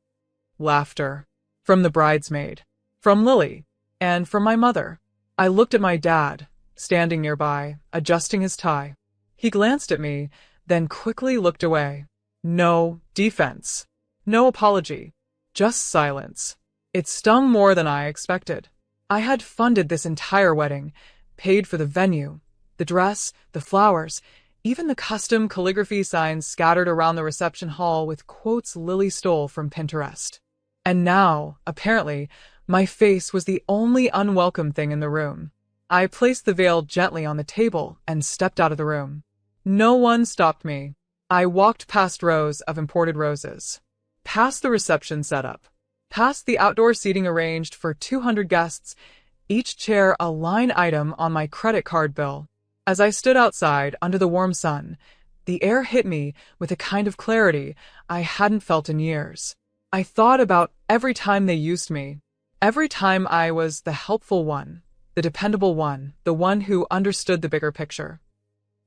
Laughter. From the bridesmaid. From Lily. And from my mother. I looked at my dad, standing nearby, adjusting his tie. He glanced at me, then quickly looked away. No defense. No apology. Just silence. It stung more than I expected. I had funded this entire wedding, paid for the venue, the dress, the flowers, even the custom calligraphy signs scattered around the reception hall with quotes Lily stole from Pinterest. And now, apparently, my face was the only unwelcome thing in the room. I placed the veil gently on the table and stepped out of the room. No one stopped me. I walked past rows of imported roses, past the reception setup, past the outdoor seating arranged for 200 guests, each chair a line item on my credit card bill. As I stood outside under the warm sun, the air hit me with a kind of clarity I hadn't felt in years. I thought about every time they used me, every time I was the helpful one, the dependable one, the one who understood the bigger picture.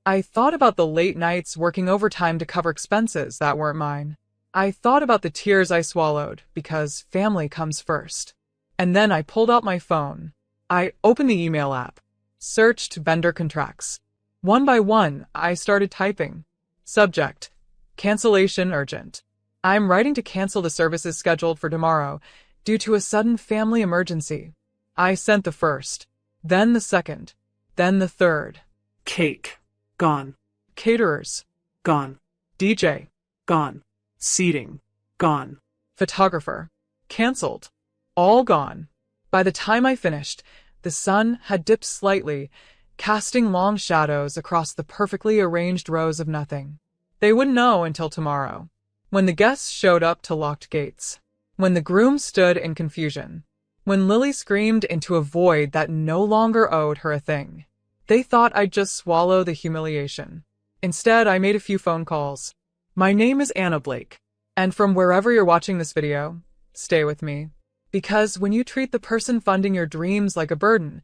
I thought about the late nights working overtime to cover expenses that weren't mine. I thought about the tears I swallowed because family comes first. And then I pulled out my phone. I opened the email app, searched vendor contracts. One by one, I started typing. Subject: cancellation urgent. I'm writing to cancel the services scheduled for tomorrow due to a sudden family emergency. I sent the first, then the second, then the third. Cake. Gone. Caterers. Gone. DJ. Gone. Seating. Gone. Photographer. Cancelled. All gone. By the time I finished, the sun had dipped slightly, casting long shadows across the perfectly arranged rows of nothing. They wouldn't know until tomorrow, when the guests showed up to locked gates, when the groom stood in confusion, when Lily screamed into a void that no longer owed her a thing. They thought I'd just swallow the humiliation. Instead, I made a few phone calls. My name is Anna Blake, and from wherever you're watching this video, stay with me. Because when you treat the person funding your dreams like a burden,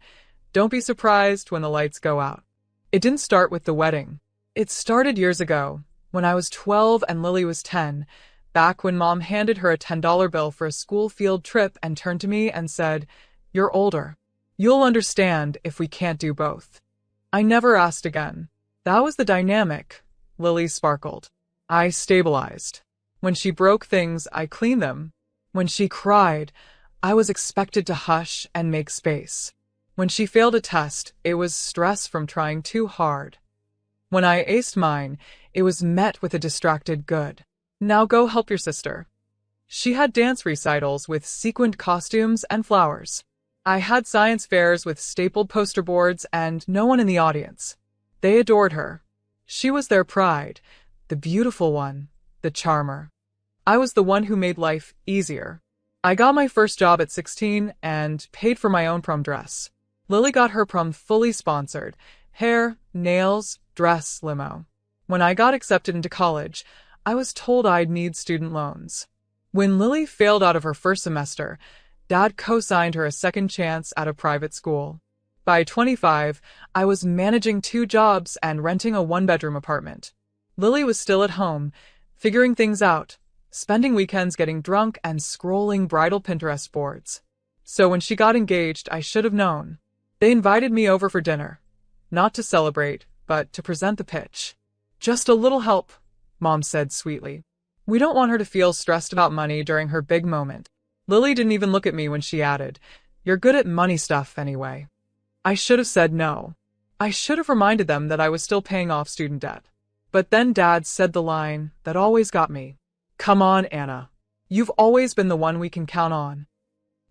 don't be surprised when the lights go out. It didn't start with the wedding. It started years ago, when I was 12 and Lily was 10, back when Mom handed her a $10 bill for a school field trip and turned to me and said, "You're older. You'll understand if we can't do both." I never asked again. That was the dynamic. Lily sparkled. I stabilized. When she broke things, I cleaned them. When she cried, I was expected to hush and make space. When she failed a test, it was stress from trying too hard. When I aced mine, it was met with a distracted good. Now go help your sister. She had dance recitals with sequined costumes and flowers. I had science fairs with stapled poster boards and no one in the audience. They adored her. She was their pride, the beautiful one, the charmer. I was the one who made life easier. I got my first job at 16 and paid for my own prom dress. Lily got her prom fully sponsored. Hair, nails, dress, limo. When I got accepted into college, I was told I'd need student loans. When Lily failed out of her first semester, Dad co-signed her a second chance at a private school. By 25, I was managing 2 jobs and renting a 1-bedroom apartment. Lily was still at home, figuring things out, spending weekends getting drunk and scrolling bridal Pinterest boards. So when she got engaged, I should have known. They invited me over for dinner. Not to celebrate, but to present the pitch. Just a little help, Mom said sweetly. We don't want her to feel stressed about money during her big moment. Lily didn't even look at me when she added, "You're good at money stuff anyway." I should have said no. I should have reminded them that I was still paying off student debt. But then Dad said the line that always got me. "Come on, Anna. You've always been the one we can count on."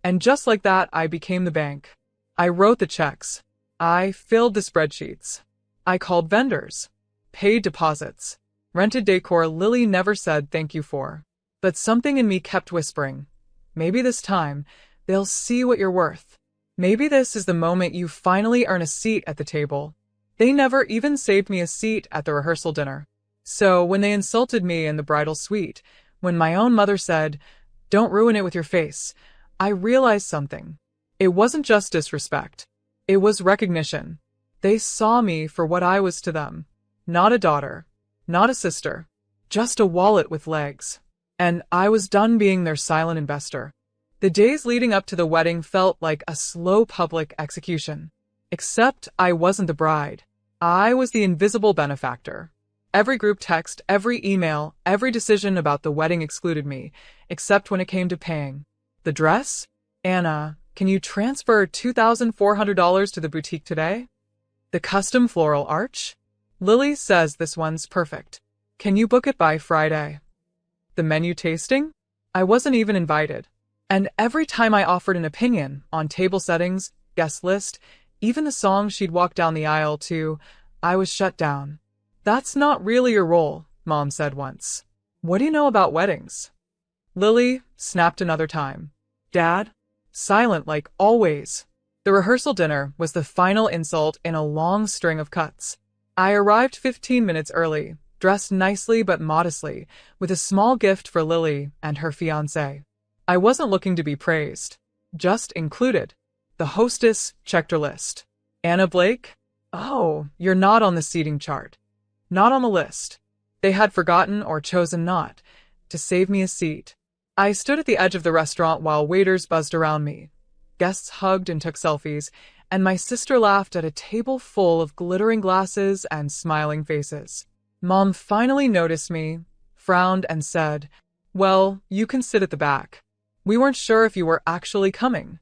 And just like that, I became the bank. I wrote the checks. I filled the spreadsheets. I called vendors. Paid deposits. Rented decor Lily never said thank you for. But something in me kept whispering, maybe this time, they'll see what you're worth. Maybe this is the moment you finally earn a seat at the table. They never even saved me a seat at the rehearsal dinner. So when they insulted me in the bridal suite, when my own mother said, "Don't ruin it with your face," I realized something. It wasn't just disrespect. It was recognition. They saw me for what I was to them. Not a daughter. Not a sister. Just a wallet with legs. And I was done being their silent investor. The days leading up to the wedding felt like a slow public execution. Except I wasn't the bride. I was the invisible benefactor. Every group text, every email, every decision about the wedding excluded me, except when it came to paying. The dress? "Anna, can you transfer $2,400 to the boutique today?" The custom floral arch? "Lily says this one's perfect. Can you book it by Friday?" The menu tasting? I wasn't even invited. And every time I offered an opinion on table settings, guest list, even the song she'd walk down the aisle to, I was shut down. "That's not really your role," Mom said once. "What do you know about weddings?" Lily snapped another time. Dad? Silent like always. The rehearsal dinner was the final insult in a long string of cuts. I arrived 15 minutes early, dressed nicely but modestly, with a small gift for Lily and her fiancé. I wasn't looking to be praised, just included. The hostess checked her list. "Anna Blake? Oh, you're not on the seating chart. Not on the list." They had forgotten or chosen not to save me a seat. I stood at the edge of the restaurant while waiters buzzed around me. Guests hugged and took selfies, and my sister laughed at a table full of glittering glasses and smiling faces. Mom finally noticed me, frowned, and said, "Well, you can sit at the back. We weren't sure if you were actually coming."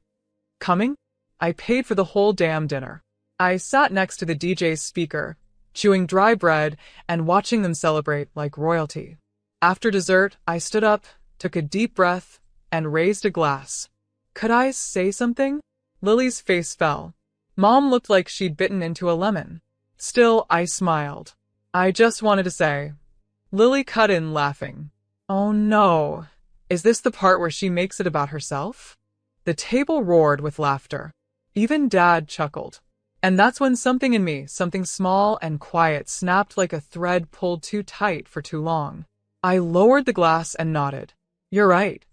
Coming? I paid for the whole damn dinner. I sat next to the DJ's speaker, chewing dry bread and watching them celebrate like royalty. After dessert, I stood up, took a deep breath, and raised a glass. Could I say something? Lily's face fell. Mom looked like she'd bitten into a lemon. Still, I smiled. I just wanted to say. Lily cut in, laughing. "Oh no. Is this the part where she makes it about herself?" The table roared with laughter. Even Dad chuckled. And that's when something in me, something small and quiet, snapped like a thread pulled too tight for too long. I lowered the glass and nodded. "You're right."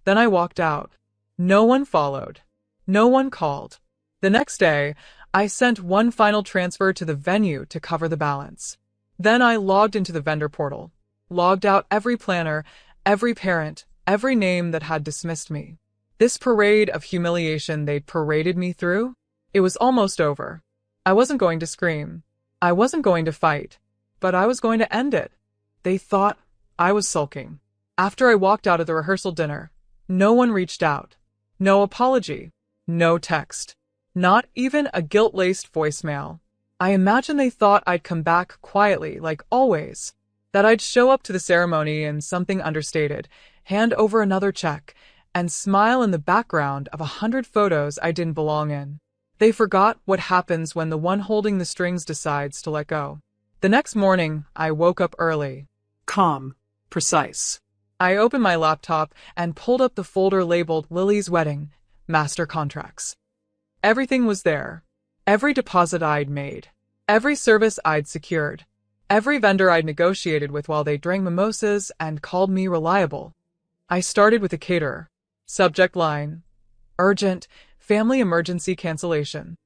Then I walked out. No one followed. No one called. The next day, I sent one final transfer to the venue to cover the balance. Then I logged into the vendor portal, logged out every planner, every parent, every name that had dismissed me. This parade of humiliation they'd paraded me through, it was almost over. I wasn't going to scream. I wasn't going to fight. But I was going to end it. They thought I was sulking. After I walked out of the rehearsal dinner, no one reached out. No apology. No text. Not even a guilt-laced voicemail. I imagine they thought I'd come back quietly, like always. That I'd show up to the ceremony in something understated, hand over another check, and smile in the background of 100 photos I didn't belong in. They forgot what happens when the one holding the strings decides to let go. The next morning, I woke up early. calm, precise. I opened my laptop and pulled up the folder labeled Lily's Wedding, Master Contracts. Everything was there. Every deposit I'd made. Every service I'd secured. Every vendor I'd negotiated with while they drank mimosas and called me reliable. I started with the caterer. Subject line: urgent, family emergency cancellation.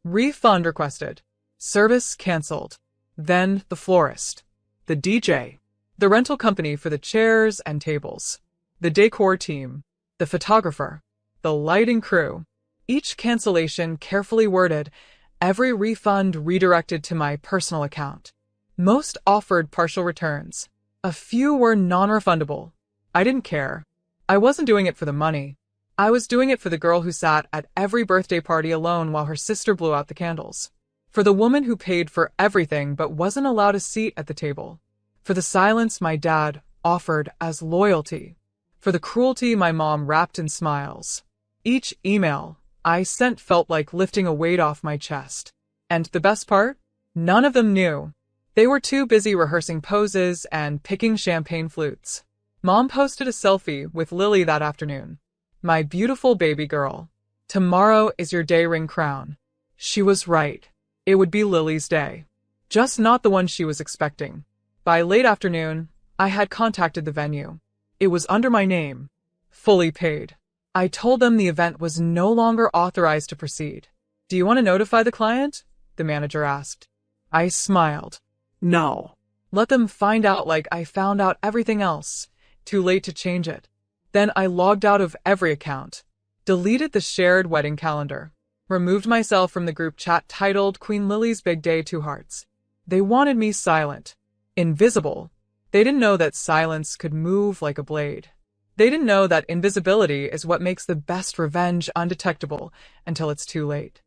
Refund requested. Service canceled. Then the florist. The DJ. The rental company for the chairs and tables. The decor team. The photographer. The lighting crew. Each cancellation carefully worded, every refund redirected to my personal account. Most offered partial returns. A few were non-refundable. I didn't care. I wasn't doing it for the money. I was doing it for the girl who sat at every birthday party alone while her sister blew out the candles. For the woman who paid for everything but wasn't allowed a seat at the table. For the silence my dad offered as loyalty. For the cruelty my mom wrapped in smiles. Each email I sent felt like lifting a weight off my chest. And the best part? None of them knew. They were too busy rehearsing poses and picking champagne flutes. Mom posted a selfie with Lily that afternoon. My beautiful baby girl. Tomorrow is your day, ring crown. She was right. It would be Lily's day. Just not the one she was expecting. By late afternoon, I had contacted the venue. It was under my name. Fully paid. I told them the event was no longer authorized to proceed. Do you want to notify the client? The manager asked. I smiled. No. Let them find out like I found out everything else. Too late to change it. Then I logged out of every account. Deleted the shared wedding calendar. Removed myself from the group chat titled Queen Lily's Big Day 2 Hearts. They wanted me silent. Invisible. They didn't know that silence could move like a blade. They didn't know that invisibility is what makes the best revenge undetectable until it's too late.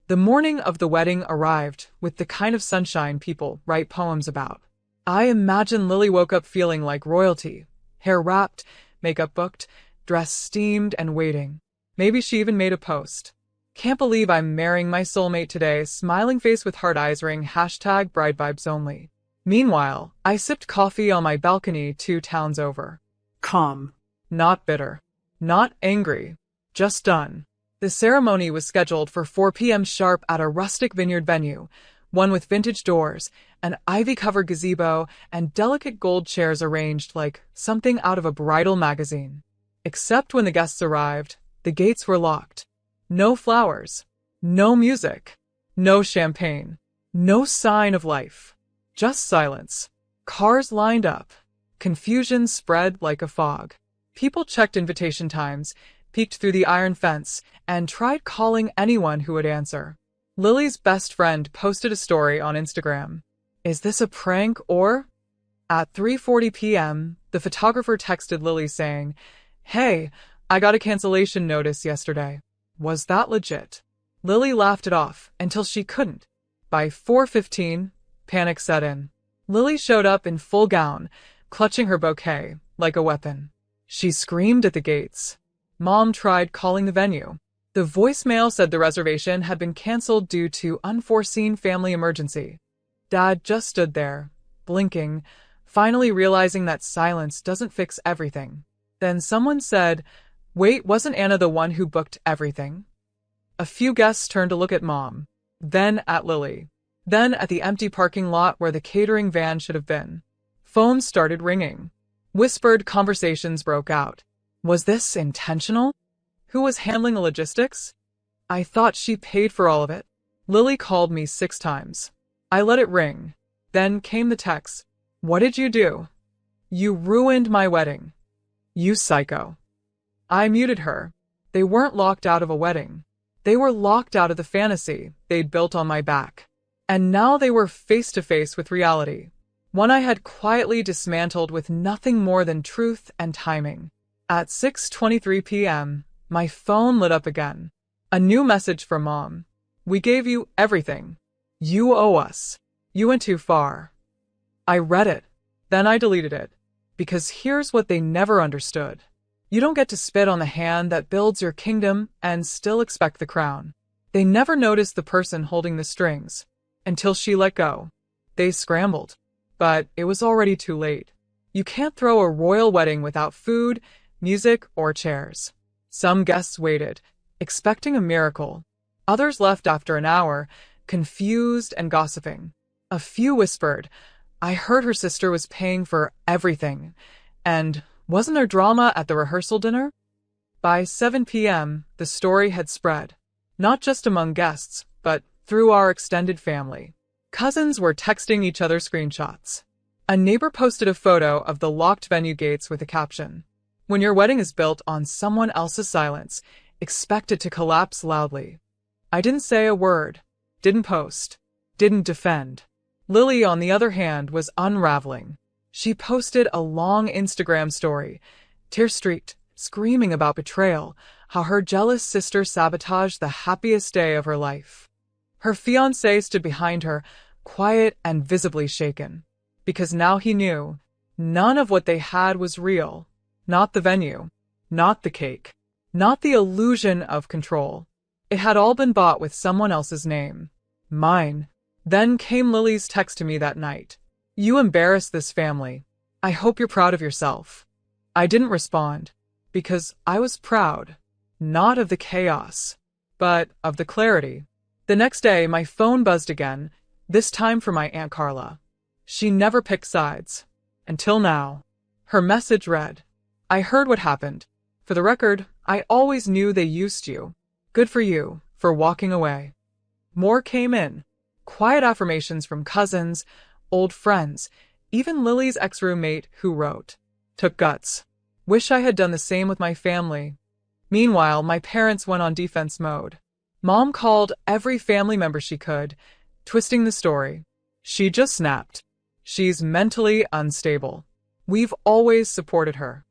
The morning of the wedding arrived with the kind of sunshine people write poems about. I imagine Lily woke up feeling like royalty, hair wrapped, makeup booked, dress steamed and waiting. Maybe she even made a post. Can't believe I'm marrying my soulmate today, smiling face with heart eyes ring hashtag bride vibes only. Meanwhile, I sipped coffee on my balcony 2 towns over. Calm. Not bitter. Not angry. Just done. The ceremony was scheduled for 4 p.m. sharp at a rustic vineyard venue, one with vintage doors, an ivy-covered gazebo, and delicate gold chairs arranged like something out of a bridal magazine. Except when the guests arrived, the gates were locked. No flowers. No music. No champagne. No sign of life. Just silence. Cars lined up. Confusion spread like a fog. People checked invitation times, peeked through the iron fence, and tried calling anyone who would answer. Lily's best friend posted a story on Instagram. Is this a prank or? At 3:40 p.m., the photographer texted Lily saying, Hey, I got a cancellation notice yesterday. Was that legit? Lily laughed it off until she couldn't. By 4:15, panic set in. Lily showed up in full gown, clutching her bouquet like a weapon. She screamed at the gates. Mom tried calling the venue. The voicemail said the reservation had been canceled due to unforeseen family emergency. Dad just stood there, blinking, finally realizing that silence doesn't fix everything. Then someone said, Wait, wasn't Anna the one who booked everything? A few guests turned to look at Mom, then at Lily, then at the empty parking lot where the catering van should have been. Phones started ringing. Whispered conversations broke out. Was this intentional? Who was handling the logistics? I thought she paid for all of it. Lily called me 6 times. I let it ring. Then came the text. What did you do? You ruined my wedding. You psycho. I muted her. They weren't locked out of a wedding. They were locked out of the fantasy they'd built on my back. And now they were face to face with reality. One I had quietly dismantled with nothing more than truth and timing. At 6:23 p.m., my phone lit up again. A new message from Mom. We gave you everything. You owe us. You went too far. I read it. Then I deleted it. Because here's what they never understood. You don't get to spit on the hand that builds your kingdom and still expect the crown. They never noticed the person holding the strings. Until she let go. They scrambled. But it was already too late. You can't throw a royal wedding without food, music, or chairs. Some guests waited, expecting a miracle. Others left after an hour, confused and gossiping. A few whispered, "I heard her sister was paying for everything. And wasn't there drama at the rehearsal dinner?" By 7 p.m., the story had spread, not just among guests, but through our extended family. Cousins were texting each other screenshots. A neighbor posted a photo of the locked venue gates with a caption, "When your wedding is built on someone else's silence, expect it to collapse loudly." I didn't say a word, didn't post, didn't defend. Lily, on the other hand, was unraveling. She posted a long Instagram story, tear-streaked, screaming about betrayal, how her jealous sister sabotaged the happiest day of her life. Her fiancé stood behind her, quiet and visibly shaken, because now he knew none of what they had was real. Not the venue, not the cake, not the illusion of control. It had all been bought with someone else's name. Mine. Then came Lily's text to me that night. "You embarrassed this family. I hope you're proud of yourself." I didn't respond, because I was proud, not of the chaos, but of the clarity. The next day, my phone buzzed again, this time from my Aunt Carla. She never picked sides. Until now. Her message read, "I heard what happened. For the record, I always knew they used you. Good for you, for walking away." More came in. Quiet affirmations from cousins, old friends, even Lily's ex-roommate who wrote, "Took guts. Wish I had done the same with my family." Meanwhile, my parents went on defense mode. Mom called every family member she could, twisting the story. She just snapped. "She's mentally unstable. We've always supported her."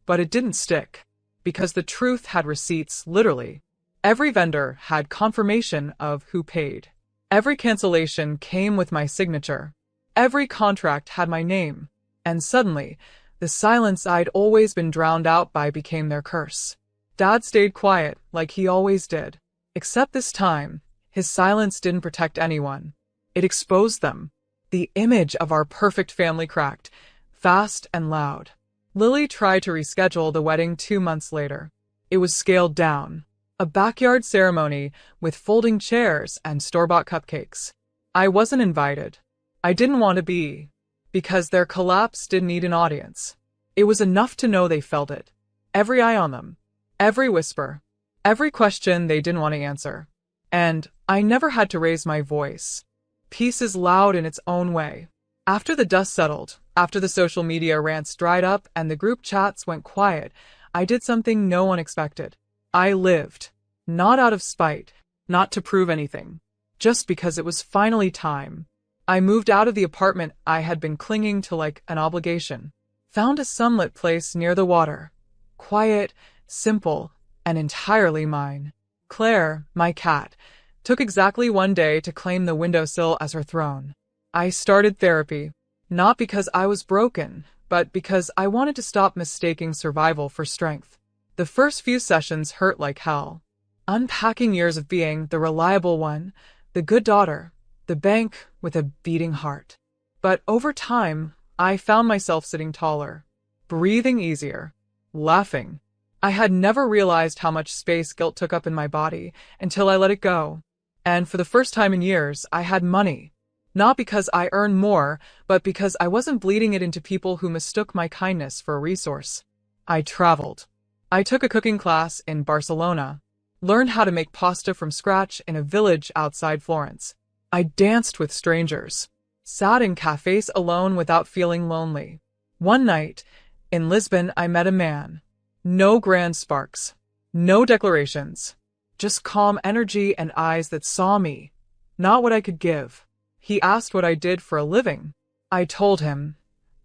But it didn't stick, because the truth had receipts, literally. Every vendor had confirmation of who paid. Every cancellation came with my signature. Every contract had my name. And suddenly, the silence I'd always been drowned out by became their curse. Dad stayed quiet, like he always did. Except this time, his silence didn't protect anyone. It exposed them. The image of our perfect family cracked, fast and loud. Lily tried to reschedule the wedding 2 months later. It was scaled down. A backyard ceremony with folding chairs and store-bought cupcakes. I wasn't invited. I didn't want to be, because their collapse didn't need an audience. It was enough to know they felt it. Every eye on them. Every whisper. Every question they didn't want to answer. And I never had to raise my voice. Peace is loud in its own way. After the dust settled, after the social media rants dried up and the group chats went quiet, I did something no one expected. I lived. Not out of spite, not to prove anything, just because it was finally time. I moved out of the apartment I had been clinging to like an obligation. Found a sunlit place near the water. Quiet, simple, and entirely mine. Claire, my cat, took exactly 1 day to claim the windowsill as her throne. I started therapy, not because I was broken, but because I wanted to stop mistaking survival for strength. The first few sessions hurt like hell. Unpacking years of being the reliable one, the good daughter, the bank with a beating heart. But over time, I found myself sitting taller, breathing easier, laughing. I had never realized how much space guilt took up in my body until I let it go. And for the first time in years, I had money. Not because I earned more, but because I wasn't bleeding it into people who mistook my kindness for a resource. I traveled. I took a cooking class in Barcelona, learned how to make pasta from scratch in a village outside Florence. I danced with strangers, sat in cafes alone without feeling lonely. One night, in Lisbon, I met a man. No grand sparks, no declarations, just calm energy and eyes that saw me, not what I could give. He asked what I did for a living. I told him,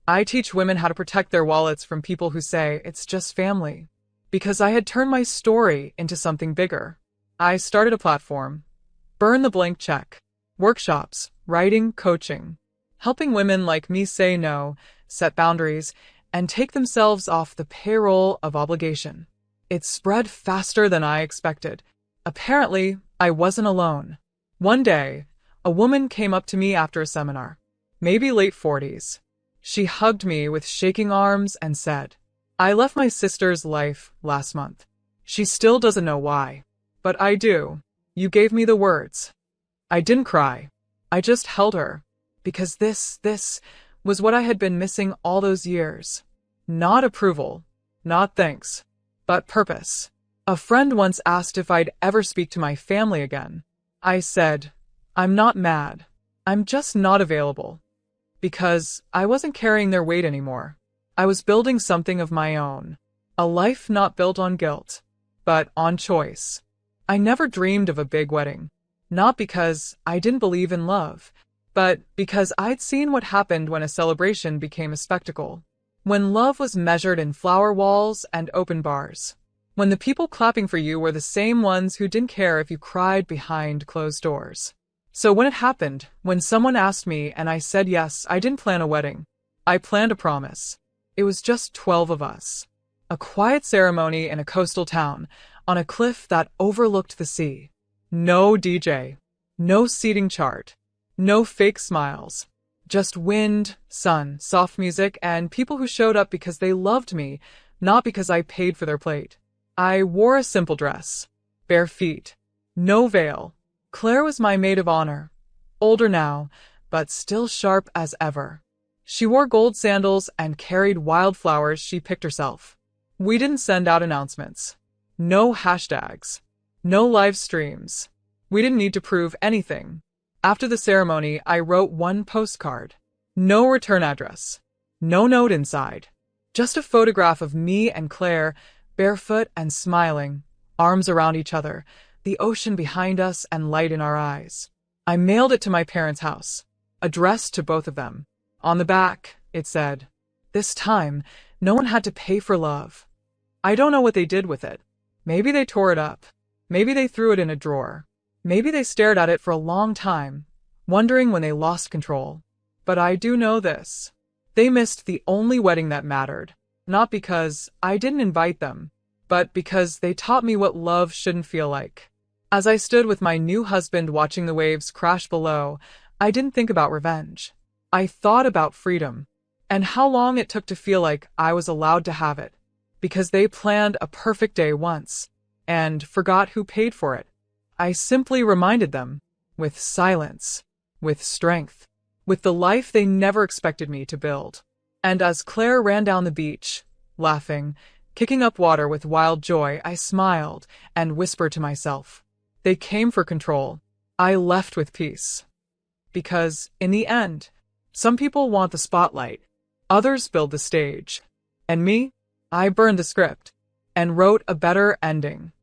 I teach women how to protect their wallets from people who say it's just family. Because I had turned my story into something bigger. I started a platform, Burn the Blank Check, workshops, writing, coaching, helping women like me say no, set boundaries, and take themselves off the payroll of obligation. It spread faster than I expected. Apparently, I wasn't alone. One day, a woman came up to me after a seminar, maybe late 40s. She hugged me with shaking arms and said, "I left my sister's life last month. She still doesn't know why. But I do. You gave me the words." I didn't cry. I just held her. Because this was what I had been missing all those years. Not approval, not thanks, but purpose. A friend once asked if I'd ever speak to my family again. I said, "I'm not mad. I'm just not available." Because I wasn't carrying their weight anymore. I was building something of my own. A life not built on guilt, but on choice. I never dreamed of a big wedding. Not because I didn't believe in love, but because I'd seen what happened when a celebration became a spectacle. When love was measured in flower walls and open bars. When the people clapping for you were the same ones who didn't care if you cried behind closed doors. So when it happened, when someone asked me and I said yes, I didn't plan a wedding. I planned a promise. It was just 12 of us. A quiet ceremony in a coastal town, on a cliff that overlooked the sea. No DJ. No seating chart. No fake smiles. Just wind, sun, soft music, and people who showed up because they loved me, not because I paid for their plate. I wore a simple dress. Bare feet. No veil. Claire was my maid of honor. Older now, but still sharp as ever. She wore gold sandals and carried wildflowers she picked herself. We didn't send out announcements. No hashtags. No live streams. We didn't need to prove anything. After the ceremony, I wrote one postcard. No return address. No note inside. Just a photograph of me and Claire, barefoot and smiling, arms around each other, the ocean behind us and light in our eyes. I mailed it to my parents' house, addressed to both of them. On the back, it said, "This time, no one had to pay for love." I don't know what they did with it. Maybe they tore it up. Maybe they threw it in a drawer. Maybe they stared at it for a long time, wondering when they lost control. But I do know this. They missed the only wedding that mattered, not because I didn't invite them, but because they taught me what love shouldn't feel like. As I stood with my new husband watching the waves crash below, I didn't think about revenge. I thought about freedom, and how long it took to feel like I was allowed to have it. Because they planned a perfect day once, and forgot who paid for it. I simply reminded them, with silence, with strength, with the life they never expected me to build. And as Claire ran down the beach, laughing, kicking up water with wild joy, I smiled and whispered to myself, "They came for control. I left with peace." Because, in the end, some people want the spotlight, others build the stage. And me? I burned the script and wrote a better ending.